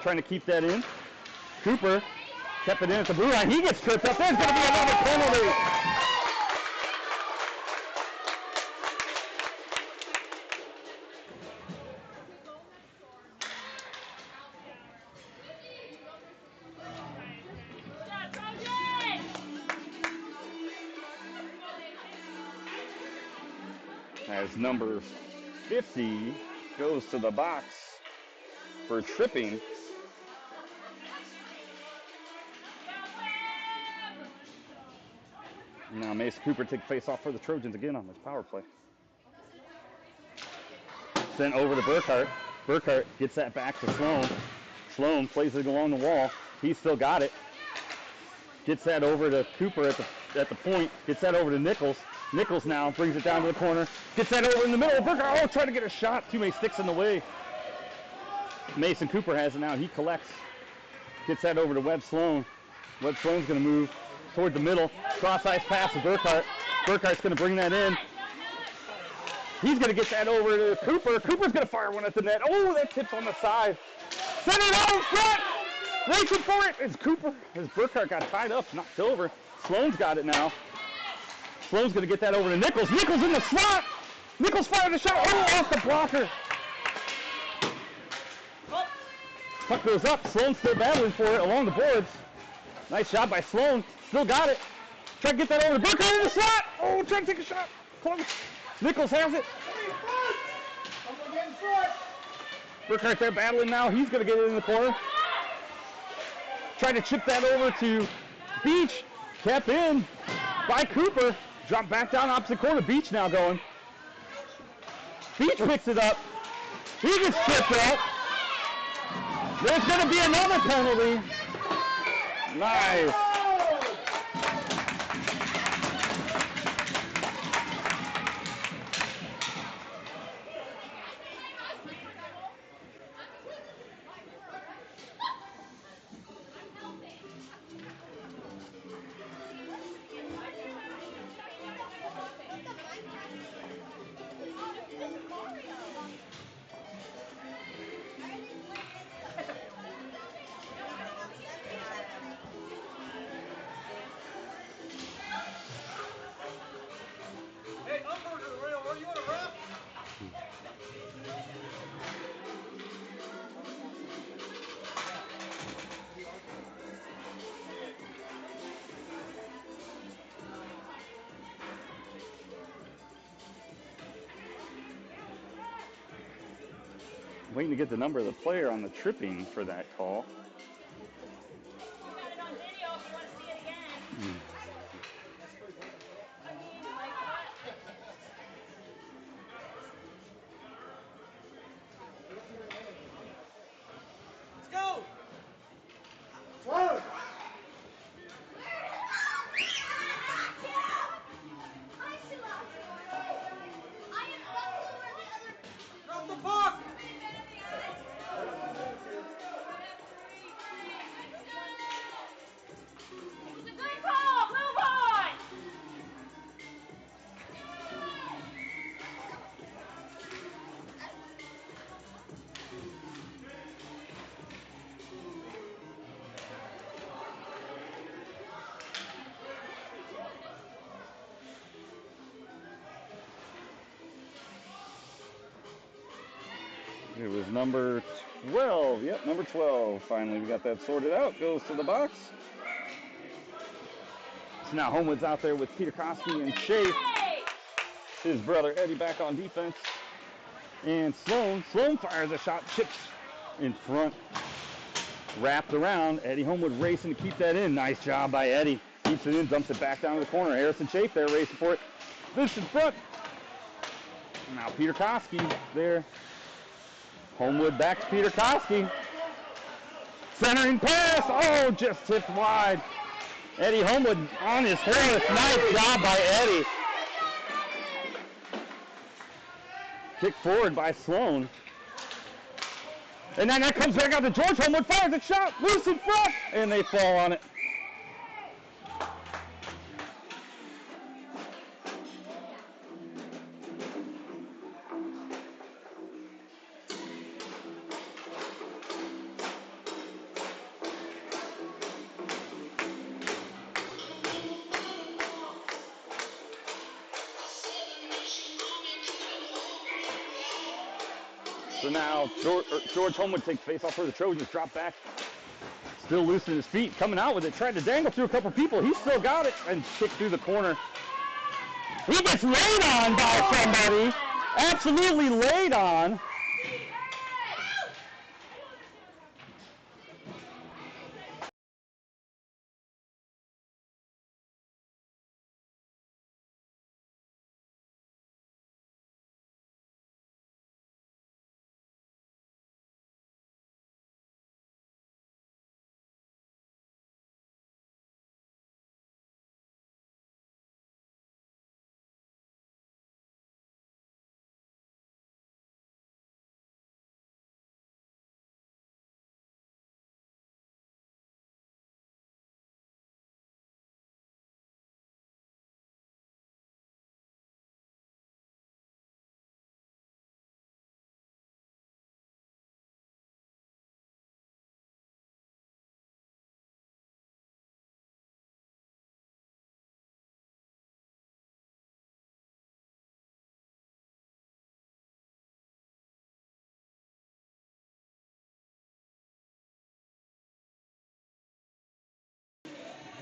trying to keep that in. Cooper kept it in at the blue line. He gets tripped up. There's going to be another penalty. As number 50 goes to the box for tripping. Now Mason Cooper takes face off for the Trojans again on this power play. Sent over to Burkhart. Burkhart gets that back to Sloan. Sloan plays it along the wall. He's still got it. Gets that over to Cooper at the point. Gets that over to Nichols. Nichols now brings it down to the corner. Gets that over in the middle. Burkhardt, trying to get a shot. Too many sticks in the way. Mason Cooper has it now. He collects. Gets that over to Webb Sloan. Webb Sloan's going to move toward the middle. Cross-ice pass to Burkhardt. Burkhardt's going to bring that in. He's going to get that over to Cooper. Cooper's going to fire one at the net. Oh, that tips on the side. Send it out in front. Racing for it is Cooper. As Burkhardt got tied up, knocked over. Sloan's got it now. Sloan's going to get that over to Nichols. Nichols in the slot. Nichols fired the shot. Oh, off the blocker. Puck goes up. Sloan's still battling for it along the boards. Nice job by Sloan. Still got it. Try to get that over to Burkhardt in the slot. Oh, try to take a shot. Close. Nichols has it. Burkhardt there battling now. He's going to get it in the corner. Trying to chip that over to Beach. Kept in by Cooper. Dropped back down opposite corner. Beach now going. Beach picks it up. He gets chipped out. There's going to be another penalty. Nice. Waiting to get the number of the player on the tripping for that call. Let's go! Whoa! Drop the puck! It's a good call! Move on! It was number 12. Yep, number 12. Finally, we got that sorted out. Goes to the box. So now Homewood's out there with Peter Koski and Shea. His brother Eddie back on defense. And Sloan fires a shot, chips in front. Wrapped around. Eddie Homewood racing to keep that in. Nice job by Eddie. Keeps it in, dumps it back down to the corner. Harrison Chafe there racing for it. This in front. Now Peter Koski there. Homewood back to Peter Koski. Centering pass. Oh, just tipped wide. Eddie Homewood on his horse. Nice job by Eddie. Kick forward by Sloan. And then that comes back out to George. Homewood fires a shot. Loose in front. And they fall on it. So now George Homewood takes face off for the Trojans, drop back, still loose in his feet, coming out with it, tried to dangle through a couple people. He still got it and kicked through the corner. He gets laid on by somebody, absolutely laid on.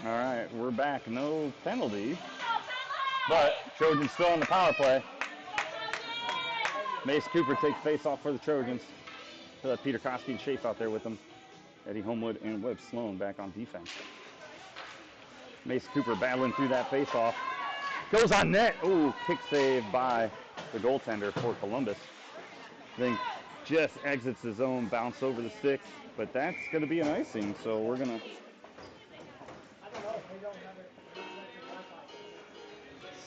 All right, we're back. No penalty, but Trojans still on the power play. Mace Cooper takes face off for the Trojans. He'll have Peter Koski and Schaaf out there with them. Eddie Homewood and Webb Sloan back on defense. Mace Cooper battling through that face-off. Goes on net. Ooh, kick save by the goaltender for Columbus. Then just exits the zone, bounce over the stick. But that's going to be an icing, so we're going to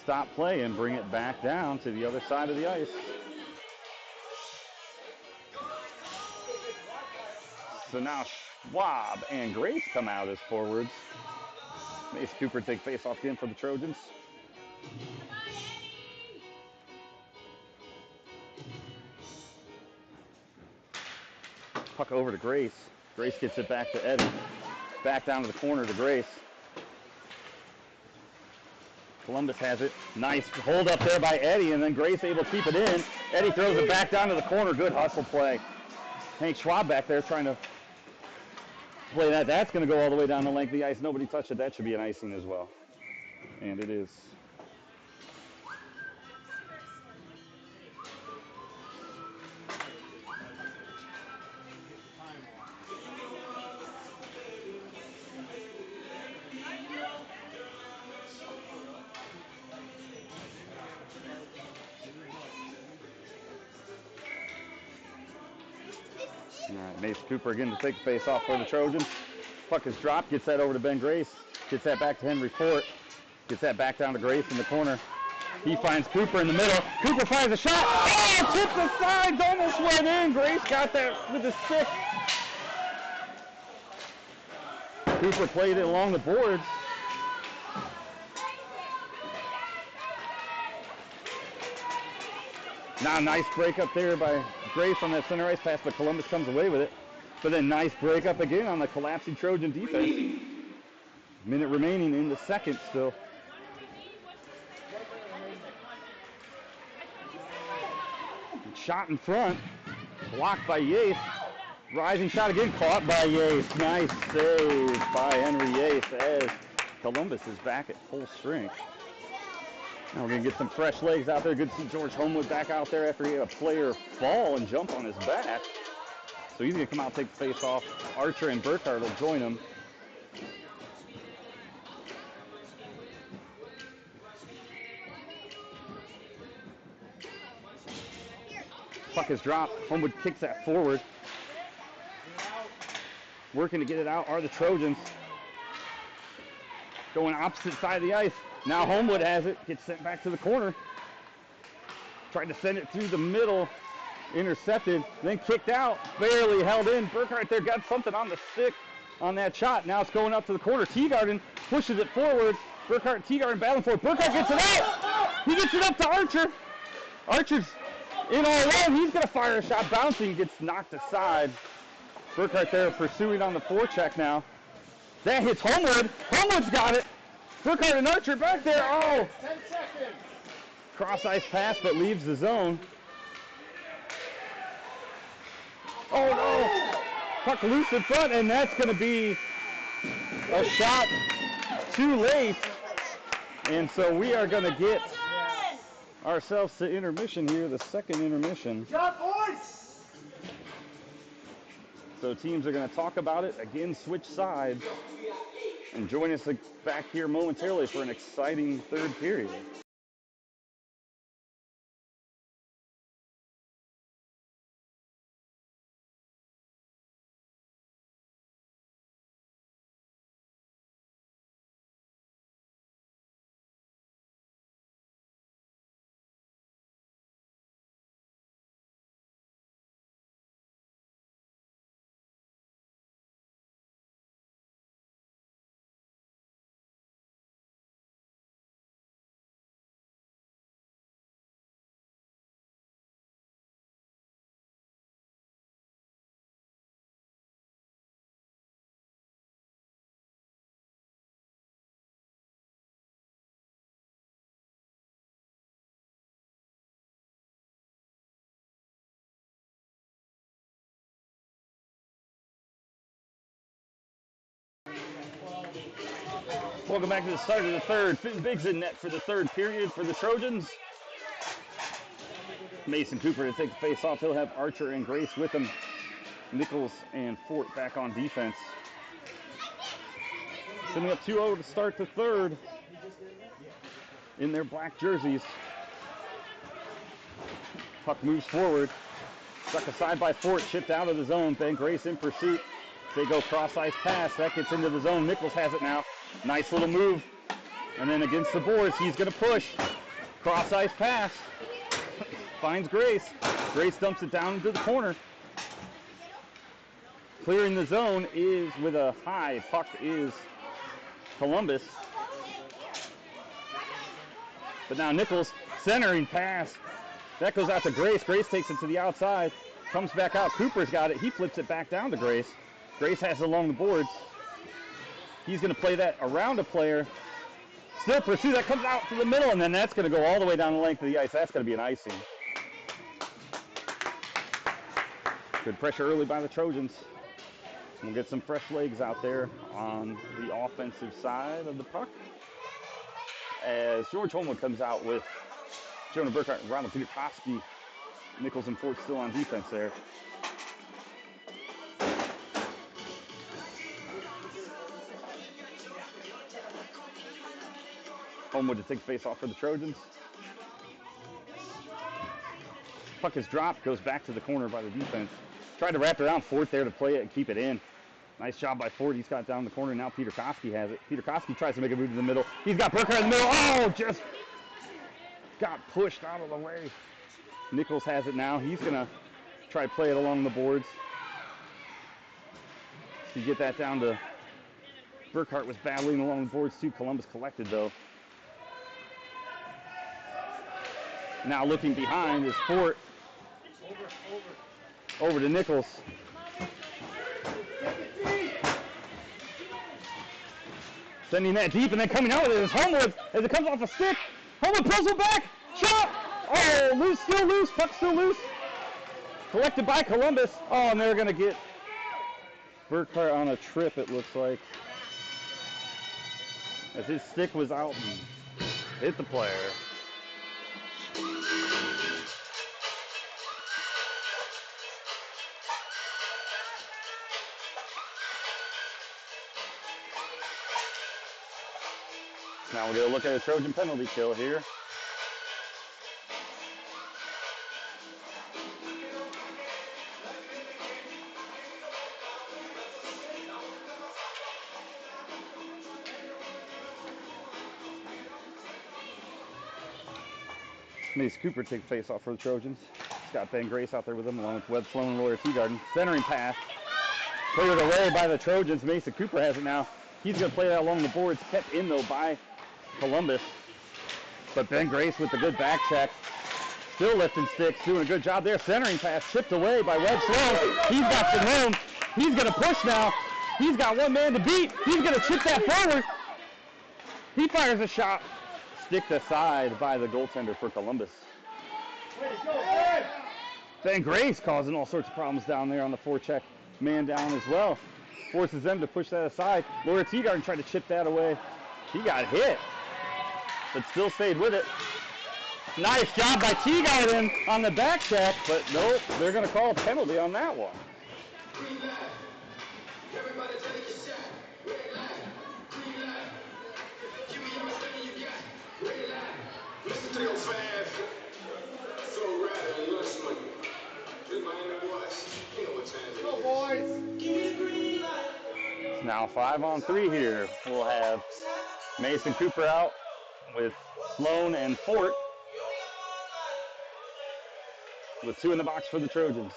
stop play and bring it back down to the other side of the ice. So now Schwab and Grace come out as forwards. Mace Cooper take face off again for the Trojans. Puck over to Grace. Grace gets it back to Eddie. Back down to the corner to Grace. Columbus has it. Nice hold up there by Eddie, and then Grace able to keep it in. Eddie throws it back down to the corner. Good hustle play. Hank Schwab back there trying to play that. That's going to go all the way down the length of the ice. Nobody touched it. That should be an icing as well. And it is. All right, Mace Cooper again to take the face off for the Trojans. Puck is dropped, gets that over to Ben Grace. Gets that back to Henry Fort. Gets that back down to Grace in the corner. He finds Cooper in the middle. Cooper finds a shot. Oh, tipped the sides, almost went in. Grace got that with the stick. Cooper played it along the boards. Now nice break up there by Grace on that center ice pass, but Columbus comes away with it. But then nice break up again on the collapsing Trojan defense. Minute remaining in the second still. Shot in front, blocked by Yates. Rising shot again, caught by Yates. Nice save by Henry Yates as Columbus is back at full strength. Now we're going to get some fresh legs out there. Good to see George Homewood back out there after he had a player fall and jump on his back. So he's going to come out and take the face off. Archer and Burkhardt will join him. Puck is dropped. Homewood kicks that forward. Working to get it out are the Trojans. Going opposite side of the ice. Now Homewood has it. Gets sent back to the corner. Tried to send it through the middle. Intercepted. Then kicked out. Barely held in. Burkhardt there got something on the stick on that shot. Now it's going up to the corner. Teagarden pushes it forward. Burkhardt, Teagarden battling for it. Burkhardt gets it out. He gets it up to Archer. Archer's in all alone. He's going to fire a shot. Bouncing. Gets knocked aside. Burkhardt there pursuing on the forecheck now. That hits Homewood. Homewood's got it. Burkhardt and Archer back there. Oh! 10 seconds. Cross ice pass, but leaves the zone. Oh no! Puck loose in front, and that's going to be a shot too late. And so we are going to get ourselves to intermission here, the second intermission. Job, boys! So teams are going to talk about it, again switch sides, and join us back here momentarily for an exciting third period. Welcome back to the start of the third. Finn Biggs in net for the third period for the Trojans. Mason Cooper to take the face off. He'll have Archer and Grace with him. Nichols and Fort back on defense. Sending up 2-0 to start the third in their black jerseys. Puck moves forward. Stuck aside by Fort, chipped out of the zone. Ben Grace in pursuit. They go cross-ice pass. That gets into the zone. Nichols has it now. Nice little move. And then against the boards, he's going to push. Cross-ice pass. Finds Grace. Grace dumps it down into the corner. Clearing the zone is with a high puck is Columbus. But now Nichols centering pass. That goes out to Grace. Grace takes it to the outside. Comes back out. Cooper's got it. He flips it back down to Grace. Grace has it along the boards. He's going to play that around a player. Still pursue. That comes out to the middle, and then that's going to go all the way down the length of the ice. That's going to be an icing. Good pressure early by the Trojans. We'll get some fresh legs out there on the offensive side of the puck. As George Holmwood comes out with Jonah Burkhart and Ronald Peter-Koski. Nichols and Fort still on defense there. Holmwood to take the face off for the Trojans. Puck is dropped, goes back to the corner by the defense. Tried to wrap it around Fort there to play it and keep it in. Nice job by Fort. He's got down the corner. Now Peter Koski has it. Peter Koski tries to make a move to the middle. He's got Burkhart in the middle. Oh, just got pushed out of the way. Nichols has it now. He's going to try to play it along the boards. To get that down to Burkhart was battling along the boards too. Columbus collected though. Now looking behind is Fort. Over to Nichols. Sending that deep and then coming out with it is Holmwood as it comes off a stick. Holmwood pulls it back. Shot! Oh, loose, still loose. Puck still loose. Collected by Columbus. Oh, and they're going to get Burkhart on a trip, it looks like. As his stick was out and hit the player. Now we're going to look at a Trojan penalty kill here. Mace Cooper take the face off for the Trojans. He's got Ben Grace out there with him along with Webb Sloan and Lawyer Teagarden. Centering pass. Cleared away by the Trojans. Mason Cooper has it now. He's going to play that along the boards. Kept in though by Columbus. But Ben Grace with the good back check. Still lifting sticks. Doing a good job there. Centering pass. Chipped away by Webb Sloan. He's got some room. He's going to push now. He's got one man to beat. He's going to chip that forward. He fires a shot. Sticked aside by the goaltender for Columbus. Ben Grace causing all sorts of problems down there on the forecheck. Man down as well. Forces them to push that aside. Laura Teagarden tried to chip that away. He got hit, but still stayed with it. Nice job by Teagarden on the back check, but nope, they're going to call a penalty on that one. Now 5-on-3 here. We'll have Mason Cooper out with Sloan and Fort, with 2 in the box for the Trojans.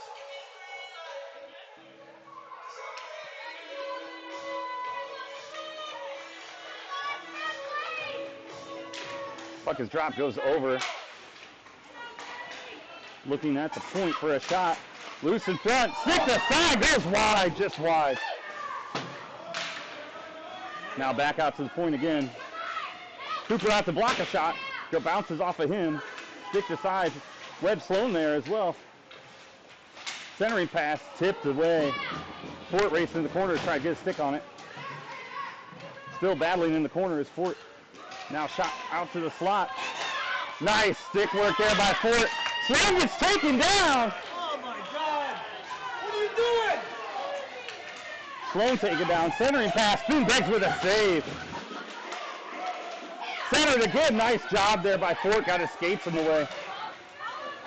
Puck is dropped, goes over. Looking at the point for a shot. Loose in front, stick aside, goes wide, just wide. Now back out to the point again. Cooper out to block a shot. Go bounces off of him. Stick aside. Webb Sloan there as well. Centering pass, tipped away. Fort racing in the corner to try to get a stick on it. Still battling in the corner is Fort. Now shot out to the slot. Nice stick work there by Fort. Sloan gets taken down. Oh my God! What are you doing? Sloan taken down. Centering pass. Spoon Beggs with a save. Centered again. Nice job there by Fort. Got his skates in the way.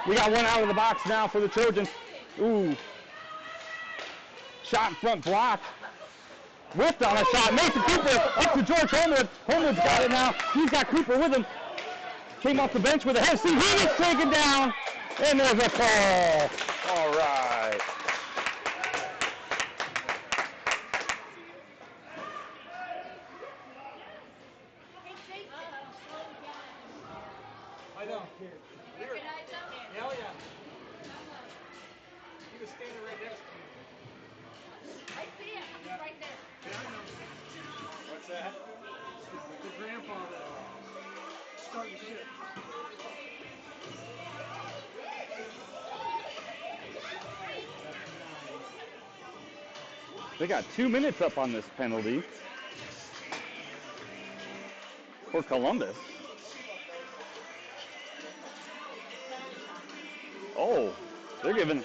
We got one out of the box now for the Trojans. Ooh. Shot in front blocked. Whipped on a shot. Mason Cooper up to George Homewood. Homewood's got it now. He's got Cooper with him. Came off the bench with a head. See, he gets taken down. And there's a call. All right. I know. Hell yeah. He was standing right next to me. I see it. He's right there. Yeah, I know. What's that? The grandpa that started shit. They got 2 minutes up on this penalty for Columbus. Oh, they're giving.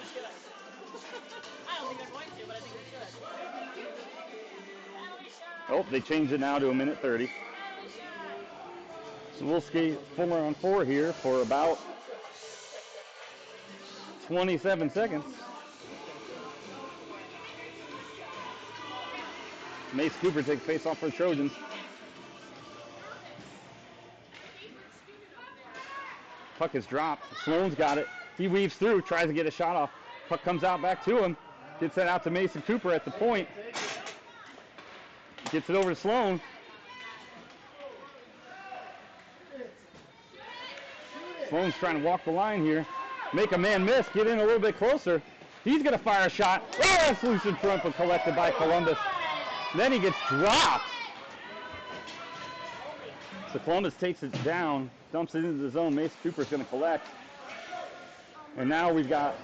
I don't think they're going to, but I think they should. Oh, they changed it now to 1:30. So we'll skate 4-on-4 here for about 27 seconds. Mace Cooper takes face off for the Trojans. Puck is dropped. Sloan's got it. He weaves through, tries to get a shot off. Puck comes out back to him. Gets that out to Mason Cooper at the point. Gets it over to Sloan. Sloan's trying to walk the line here. Make a man miss. Get in a little bit closer. He's going to fire a shot. Oh, that's loose in front, but collected by Columbus. Then he gets dropped. So Columbus takes it down, dumps it into the zone. Mason Cooper's going to collect. And now we've got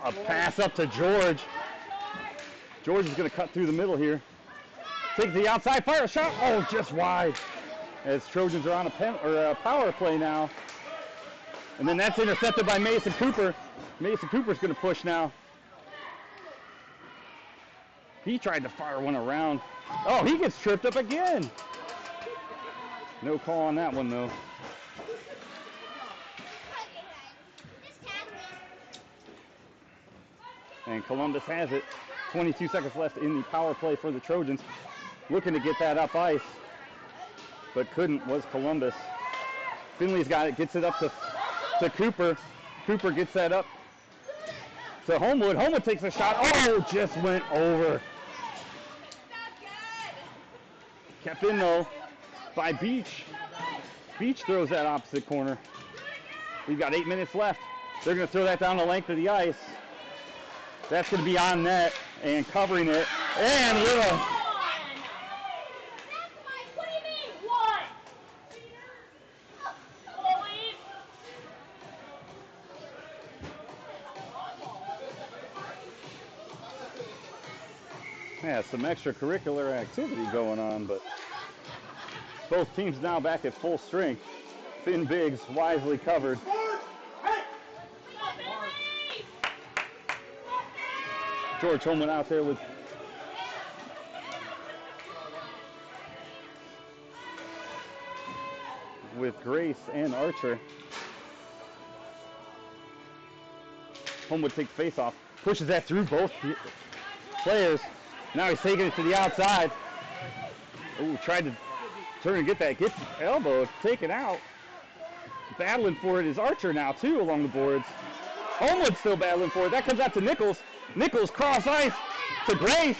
a pass up to George. George is going to cut through the middle here. Takes the outside, fire a shot. Oh, just wide. As Trojans are on a power play now. And then that's intercepted by Mason Cooper. Mason Cooper's going to push now. He tried to fire one around. Oh, he gets tripped up again. No call on that one, though. And Columbus has it. 22 seconds left in the power play for the Trojans. Looking to get that up ice, but couldn't, was Columbus. Findlay's got it, gets it up to Cooper. Cooper gets that up to Homewood. Homewood takes a shot. Oh, just went over. Kept in, though, by Beach. Beach throws that opposite corner. We've got 8 minutes left. They're going to throw that down the length of the ice. That's going to be on net and covering it. And with a... What do you mean, what? Yeah, some extracurricular activity going on, but both teams now back at full strength. Finn Biggs wisely covered. George Holman out there with Grace and Archer. Homewood takes face off, pushes that through both players. Now he's taking it to the outside. Ooh, tried to turn and get that. Gets elbow taken out. Battling for it is Archer now, too, along the boards. Homewood still battling for it. That comes out to Nichols. Nichols cross ice to Grace.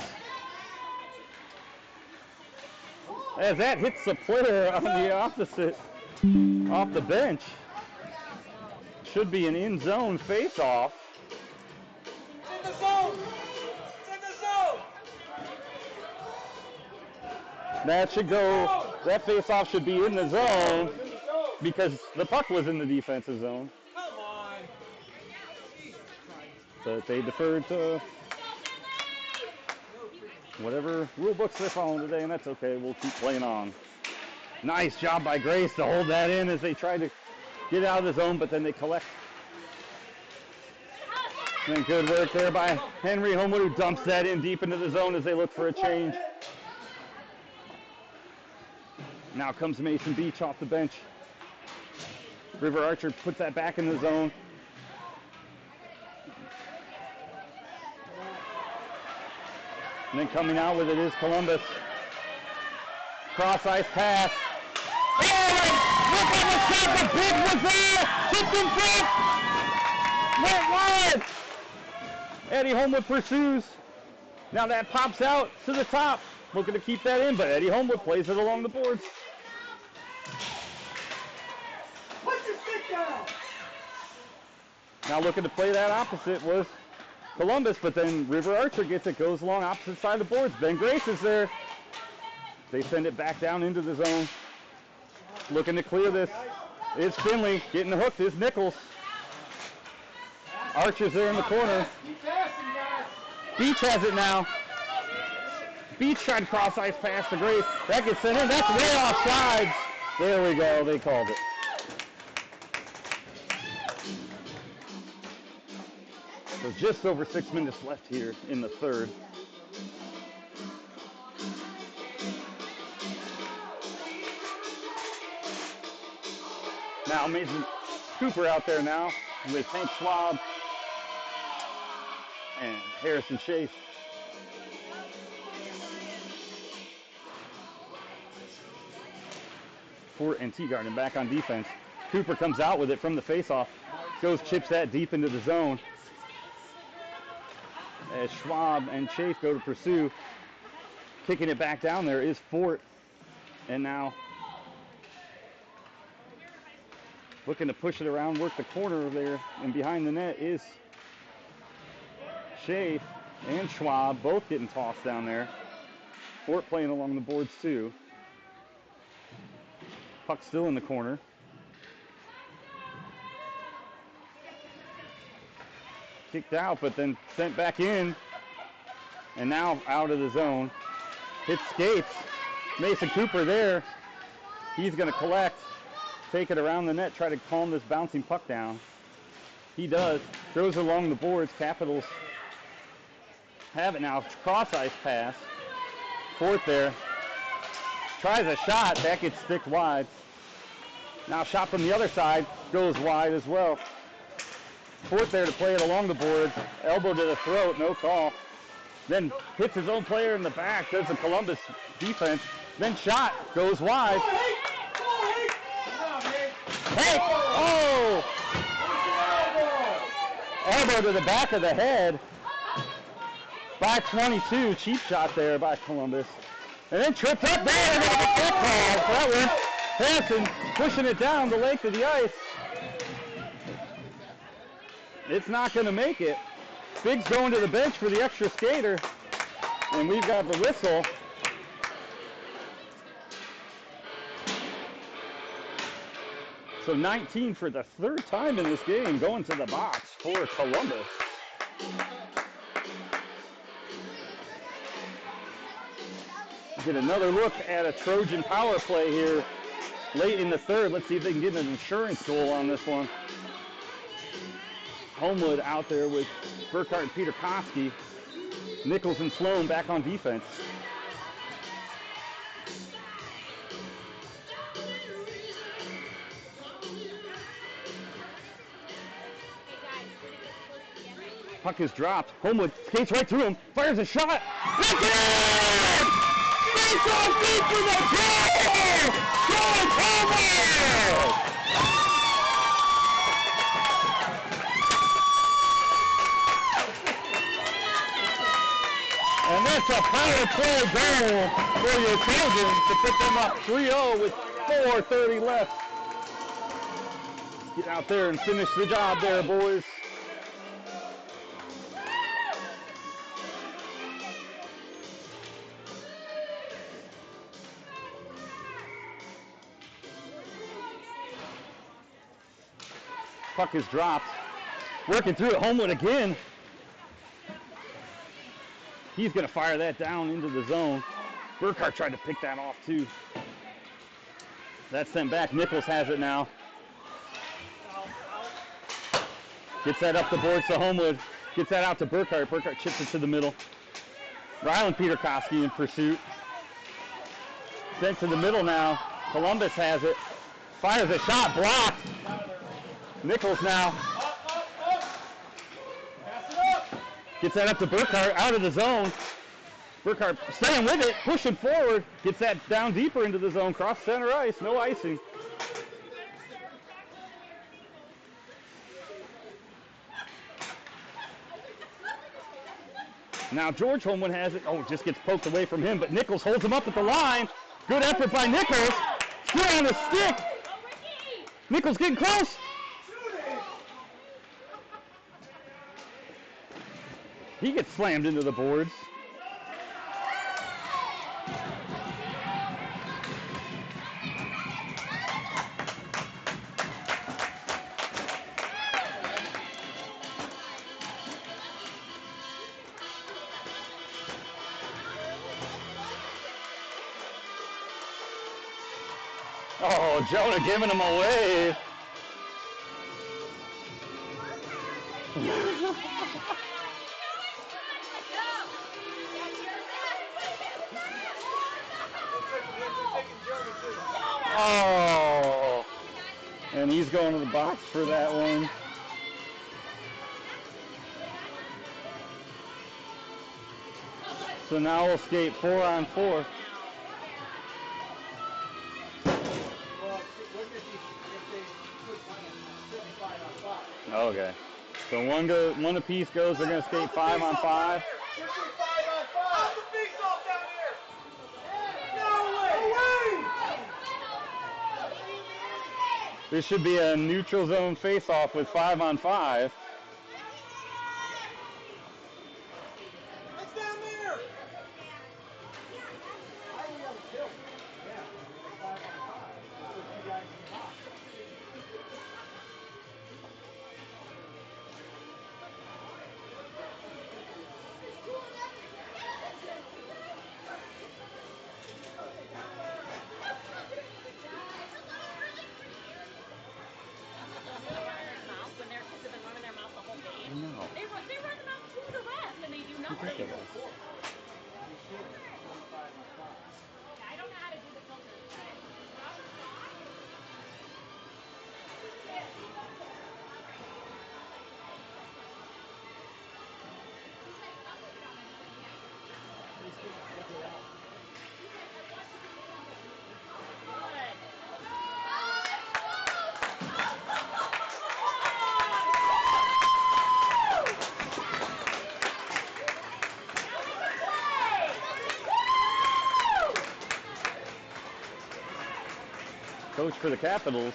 As that hits the player on the opposite, off the bench. Should be an in-zone face-off. It's in the zone! It's in the zone! That should go, that face-off should be in the zone because the puck was in the defensive zone. Come on! Jesus Christ. But they deferred to whatever rule books they're following today, and that's okay. We'll keep playing on. Nice job by Grace to hold that in as they try to get out of the zone, but then they collect. And then good work there by Henry Homewood, who dumps that in deep into the zone as they look for a change. Now comes Mason Beach off the bench. River Archer puts that back in the zone. And then coming out with it is Columbus. Cross ice pass. Oh, look at the shot. The big was there. Tipped in front. Went wide. Eddie Homewood pursues. Now that pops out to the top. Looking to keep that in, but Eddie Homewood plays it along the boards. Put your stick down. Now looking to play that opposite was Columbus, but then River Archer gets it, goes along opposite side of the boards. Ben Grace is there. They send it back down into the zone. Looking to clear this is Findlay. Getting hooked is Nichols. Archer's there in the corner. Keep passing, guys. Beach has it now. Beach tried to cross ice pass to Grace. That gets sent in. That's way off sides. There we go. They called it. So just over 6 minutes left here in the third. Now Mason Cooper out there now with Hank Schwab and Harrison Chase. Fort and Teagarden back on defense. Cooper comes out with it from the faceoff. Goes, chips that deep into the zone. As Schwab and Chase go to pursue. Kicking it back down there is Fort. And now looking to push it around, work the corner there, and behind the net is Schaaf and Schwab, both getting tossed down there. Fort playing along the boards too. Puck still in the corner. Kicked out, but then sent back in. And now out of the zone. Hits skates. Mason Cooper there. He's going to collect. Take it around the net, try to calm this bouncing puck down. He does. Throws along the boards. Capitals have it now. Cross ice pass. Fort there. Tries a shot. That gets sticked wide. Now shot from the other side. Goes wide as well. Fort there to play it along the board. Elbow to the throat. No call. Then hits his own player in the back. Does the Columbus defense. Then shot. Goes wide. Hey! Oh! Elbow to the back of the head by 22. Cheap shot there by Columbus. And then tripped up there. And a foot call. That one. Hanson pushing it down the length of the ice. It's not going to make it. Big's going to the bench for the extra skater. And we've got the whistle. So 19 for the third time in this game going to the box for Columbus. Get another look at a Trojan power play here late in the third. Let's see if they can get an insurance goal on this one. Homewood out there with Burkhart and Peter Koski. Nichols and Sloan back on defense. Puck is dropped. Homewood skates right through him. Fires a shot. That's it! Face off deep for the goal! George Homewood! And that's a power play goal for your Trojans to put them up 3-0 with 4:30 left. Get out there and finish the job there, boys. Puck is dropped. Working through it. Homewood again. He's going to fire that down into the zone. Burkhart tried to pick that off too. That's sent back. Nichols has it now. Gets that up the boards to Homewood. Gets that out to Burkhart. Burkhart chips it to the middle. Ryland Peterkowski in pursuit. Sent to the middle now. Columbus has it. Fires a shot. Blocked. Nichols now. Gets that up to Burkhart. Out of the zone. Burkhart staying with it. Pushing forward. Gets that down deeper into the zone. Cross center ice. No icing. Now George Homewood has it. Oh, just gets poked away from him, but Nichols holds him up at the line. Good effort by Nichols. Still on the stick. Nichols getting close. He gets slammed into the boards. Oh, Jonah giving him away. Oh, and he's going to the box for that one. So now we'll skate 4-on-4. Okay. So one apiece goes. They're going to skate 5-on-5. This should be a neutral zone face-off with 5-on-5. They run them out to the ref, and they do nothing. I don't know how to do the filters. Coach for the Capitals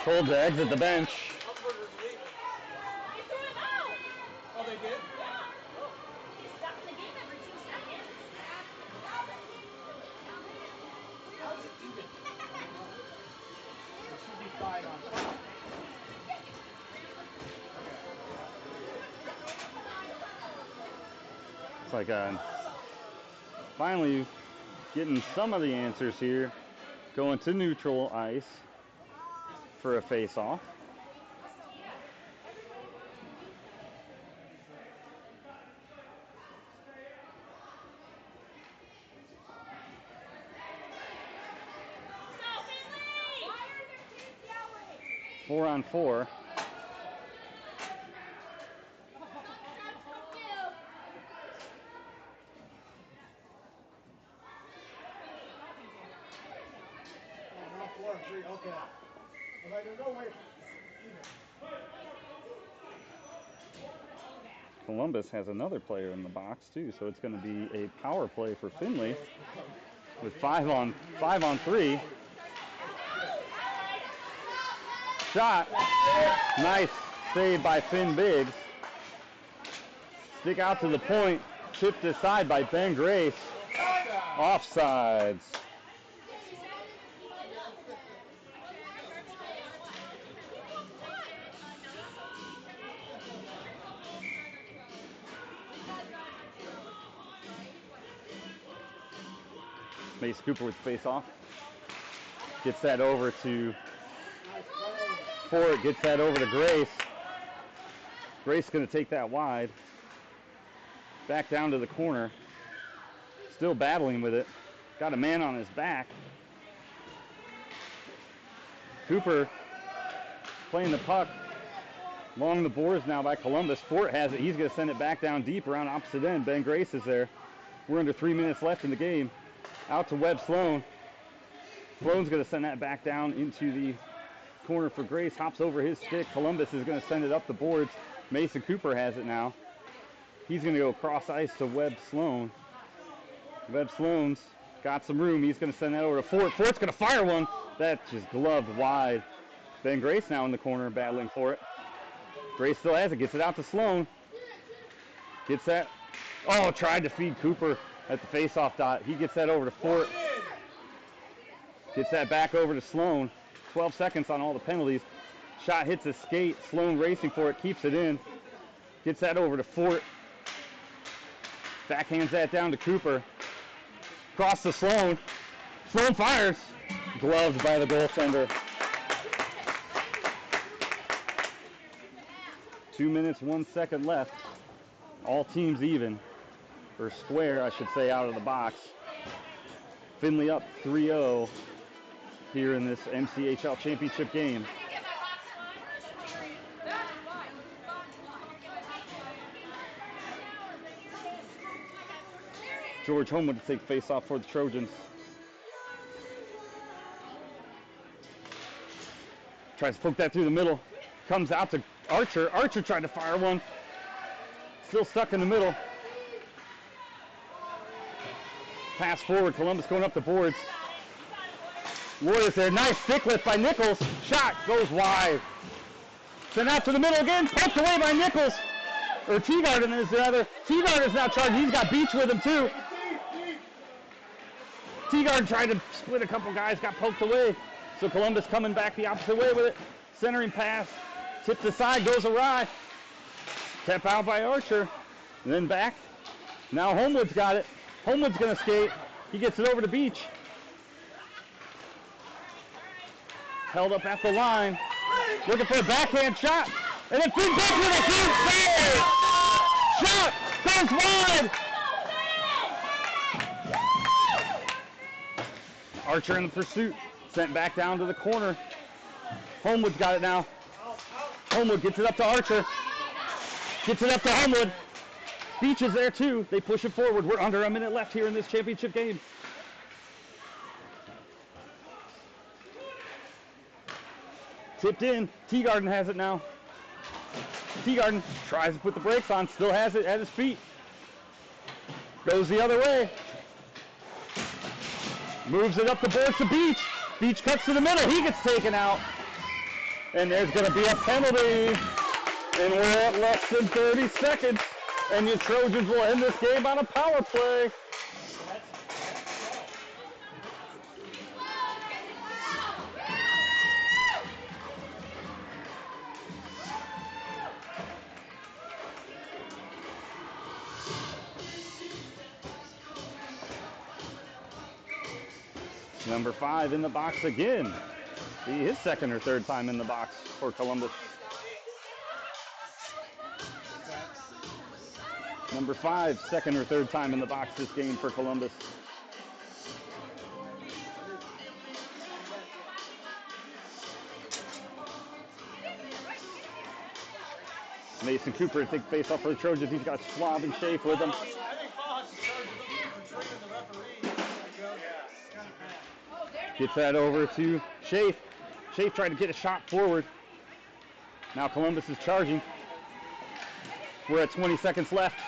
told to exit the bench. Oh, they did? He's stuck in the game every 2 seconds. How is it even? It should be 5-on-5. It's like finally getting some of the answers here. Going to neutral ice for a face-off. Go, 4-on-4. Okay. Well, there's no way. Columbus has another player in the box too, so it's going to be a power play for Findlay with 5-on-3. Shot. Nice save by Finn Biggs. Stick out to the point. Tipped aside by Ben Grace. Offsides. Mace Cooper with face off. Gets that over to Ford, gets that over to Grace. Grace going to take that wide. Back down to the corner. Still battling with it. Got a man on his back. Cooper playing the puck along the boards now by Columbus. Fort has it. He's going to send it back down deep around opposite end. Ben Grace is there. We're under 3 minutes left in the game. Out to Webb Sloan. Sloan's going to send that back down into the corner for Grace. Hops over his stick. Columbus is going to send it up the boards. Mason Cooper has it now. He's going to go cross ice to Webb Sloan. Webb Sloan's got some room. He's going to send that over to Fort. Fort's going to fire one. That just gloved wide. Ben Grace now in the corner battling for it. Grace still has it. Gets it out to Sloan. Gets that. Oh, tried to feed Cooper at the face-off dot. He gets that over to Fort. Gets that back over to Sloan. 12 seconds on all the penalties. Shot hits his skate. Sloan racing for it. Keeps it in. Gets that over to Fort. Backhands that down to Cooper. Cross to Sloan. Sloan fires. Gloved by the goaltender. 2 minutes, 1 second left. All teams even. Or square, I should say, out of the box. Findlay up 3-0 here in this MCHL championship game. George Homewood to take face off for the Trojans. Tries to poke that through the middle. Comes out to Archer. Archer tried to fire one. Still stuck in the middle. Pass forward. Columbus going up the boards. Warriors there. Nice stick lift by Nichols. Shot goes wide. Sent out to the middle again. Poked away by Nichols. Or Teagarden is the other. Teagarden is now charged. He's got Beach with him too. Teagarden tried to split a couple guys. Got poked away. So Columbus coming back the opposite way with it. Centering pass. Tipped aside. Goes awry. Tap out by Archer. And then back. Now Homewood's got it. Homewood's going to skate. He gets it over to Beach. Held up at the line. Looking for a backhand shot. And it feeds back with a huge save. Shot goes wide. Archer in the pursuit. Sent back down to the corner. Homewood's got it now. Homewood gets it up to Archer. Gets it up to Homewood. Beach is there too. They push it forward. We're under a minute left here in this championship game. Tipped in. Teagarden has it now. Teagarden tries to put the brakes on. Still has it at his feet. Goes the other way. Moves it up the boards to Beach. Beach cuts to the middle. He gets taken out. And there's going to be a penalty. And we're at less than 30 seconds. And your Trojans will end this game on a power play. Number 5 in the box again. Be his second or third time in the box for Columbus. Number 5, second or third time in the box this game for Columbus. Mason Cooper to take face off for the Trojans. He's got Schwab and Schaaf with him. I think Paul has to charge the referee. Gets that over to Schaaf. Schaaf tried to get a shot forward. Now Columbus is charging. We're at 20 seconds left.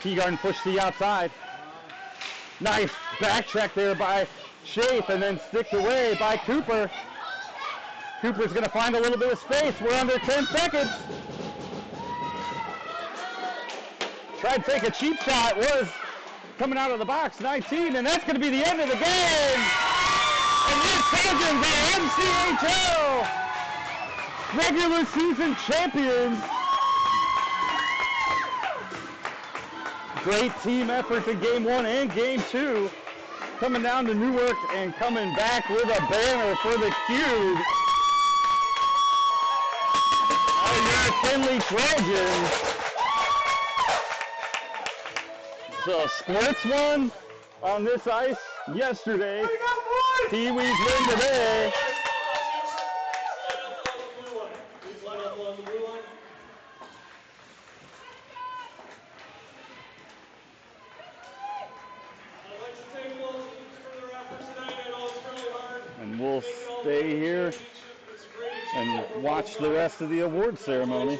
Teagarden pushed to the outside. Nice backtrack there by Schaaf and then sticked away by Cooper. Cooper's going to find a little bit of space. We're under 10 seconds. Tried to take a cheap shot. Was coming out of the box, 19, and that's going to be the end of the game. And your Trojans are MCHL regular season champions. Great team effort in game 1 and game 2. coming down to Newark and coming back with a banner for the Cube. Your Findlay Trojans. So Splits won on this ice yesterday. Peewee's win today. And we'll stay here and watch the rest of the award ceremony.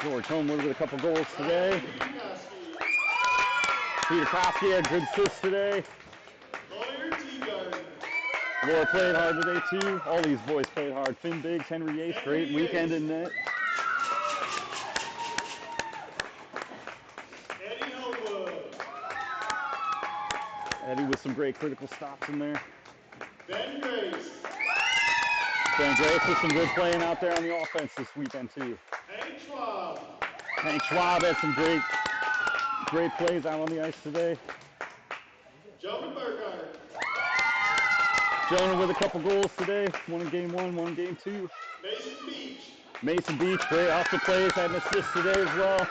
George Homewood with a couple goals today. Peter Kofsky had good assists today. Laura played hard today too. All these boys played hard. Finn Biggs, Henry Yates, great weekend in net. Eddie with some great critical stops in there. Ben Grace with some good playing out there on the offense this weekend too. Hank Schwab had some great plays out on the ice today. Jonah with a couple goals today. One in game 1, one in game 2. Mason Beach, great off the plays, had an assist today as well.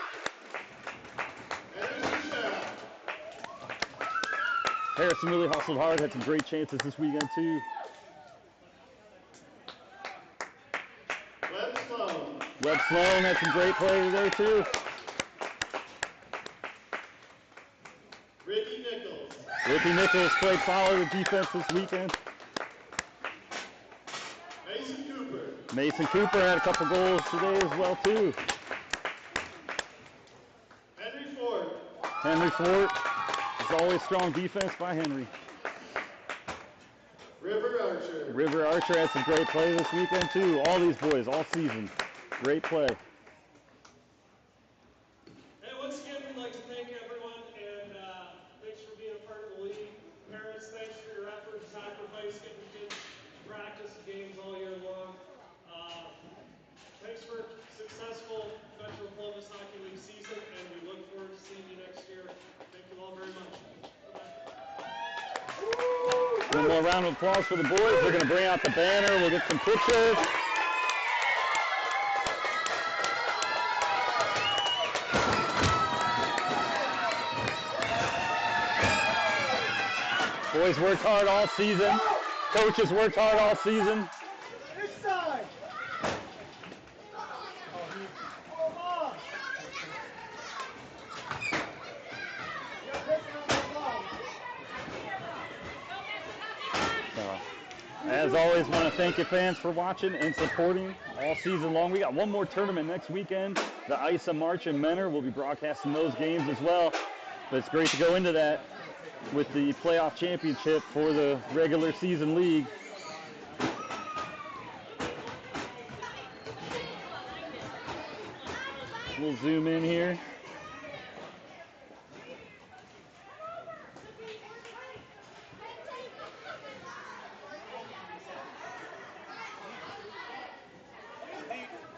Harrison really hustled hard, had some great chances this weekend too. Webb Sloan had some great play today too. Ricky Nichols played solid defense this weekend. Mason Cooper had a couple goals today as well too. Henry Fort is always strong defense by Henry. River Archer had some great play this weekend too. All these boys all season. Great play. Hey, once again, we'd like to thank everyone, and thanks for being a part of the league. Parents, thanks for your effort and sacrifice getting kids to practice games all year long. Thanks for successful Metro Columbus Hockey League season, and we look forward to seeing you next year. Thank you all very much. One more round of applause for the boys. They're going to bring out the banner. We'll get some pictures. Boys worked hard all season. Coaches worked hard all season. As always, want to thank you fans for watching and supporting all season long. We got one more tournament next weekend, the ISA March in Menor. We'll be broadcasting those games as well. But it's great to go into that with the playoff championship for the regular season league. We'll zoom in here.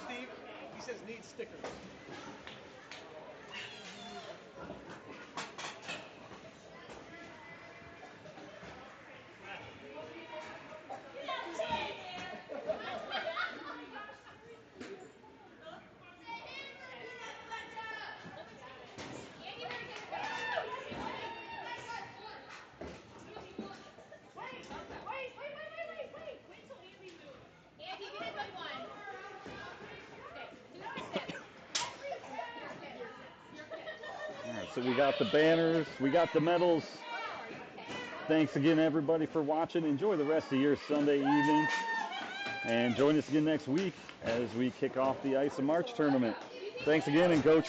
Steve, he says need stickers. So we got the banners, we got the medals. Thanks again, everybody, for watching. Enjoy the rest of your Sunday evening. And join us again next week as we kick off the ISA March tournament. Thanks again, and go Trojans.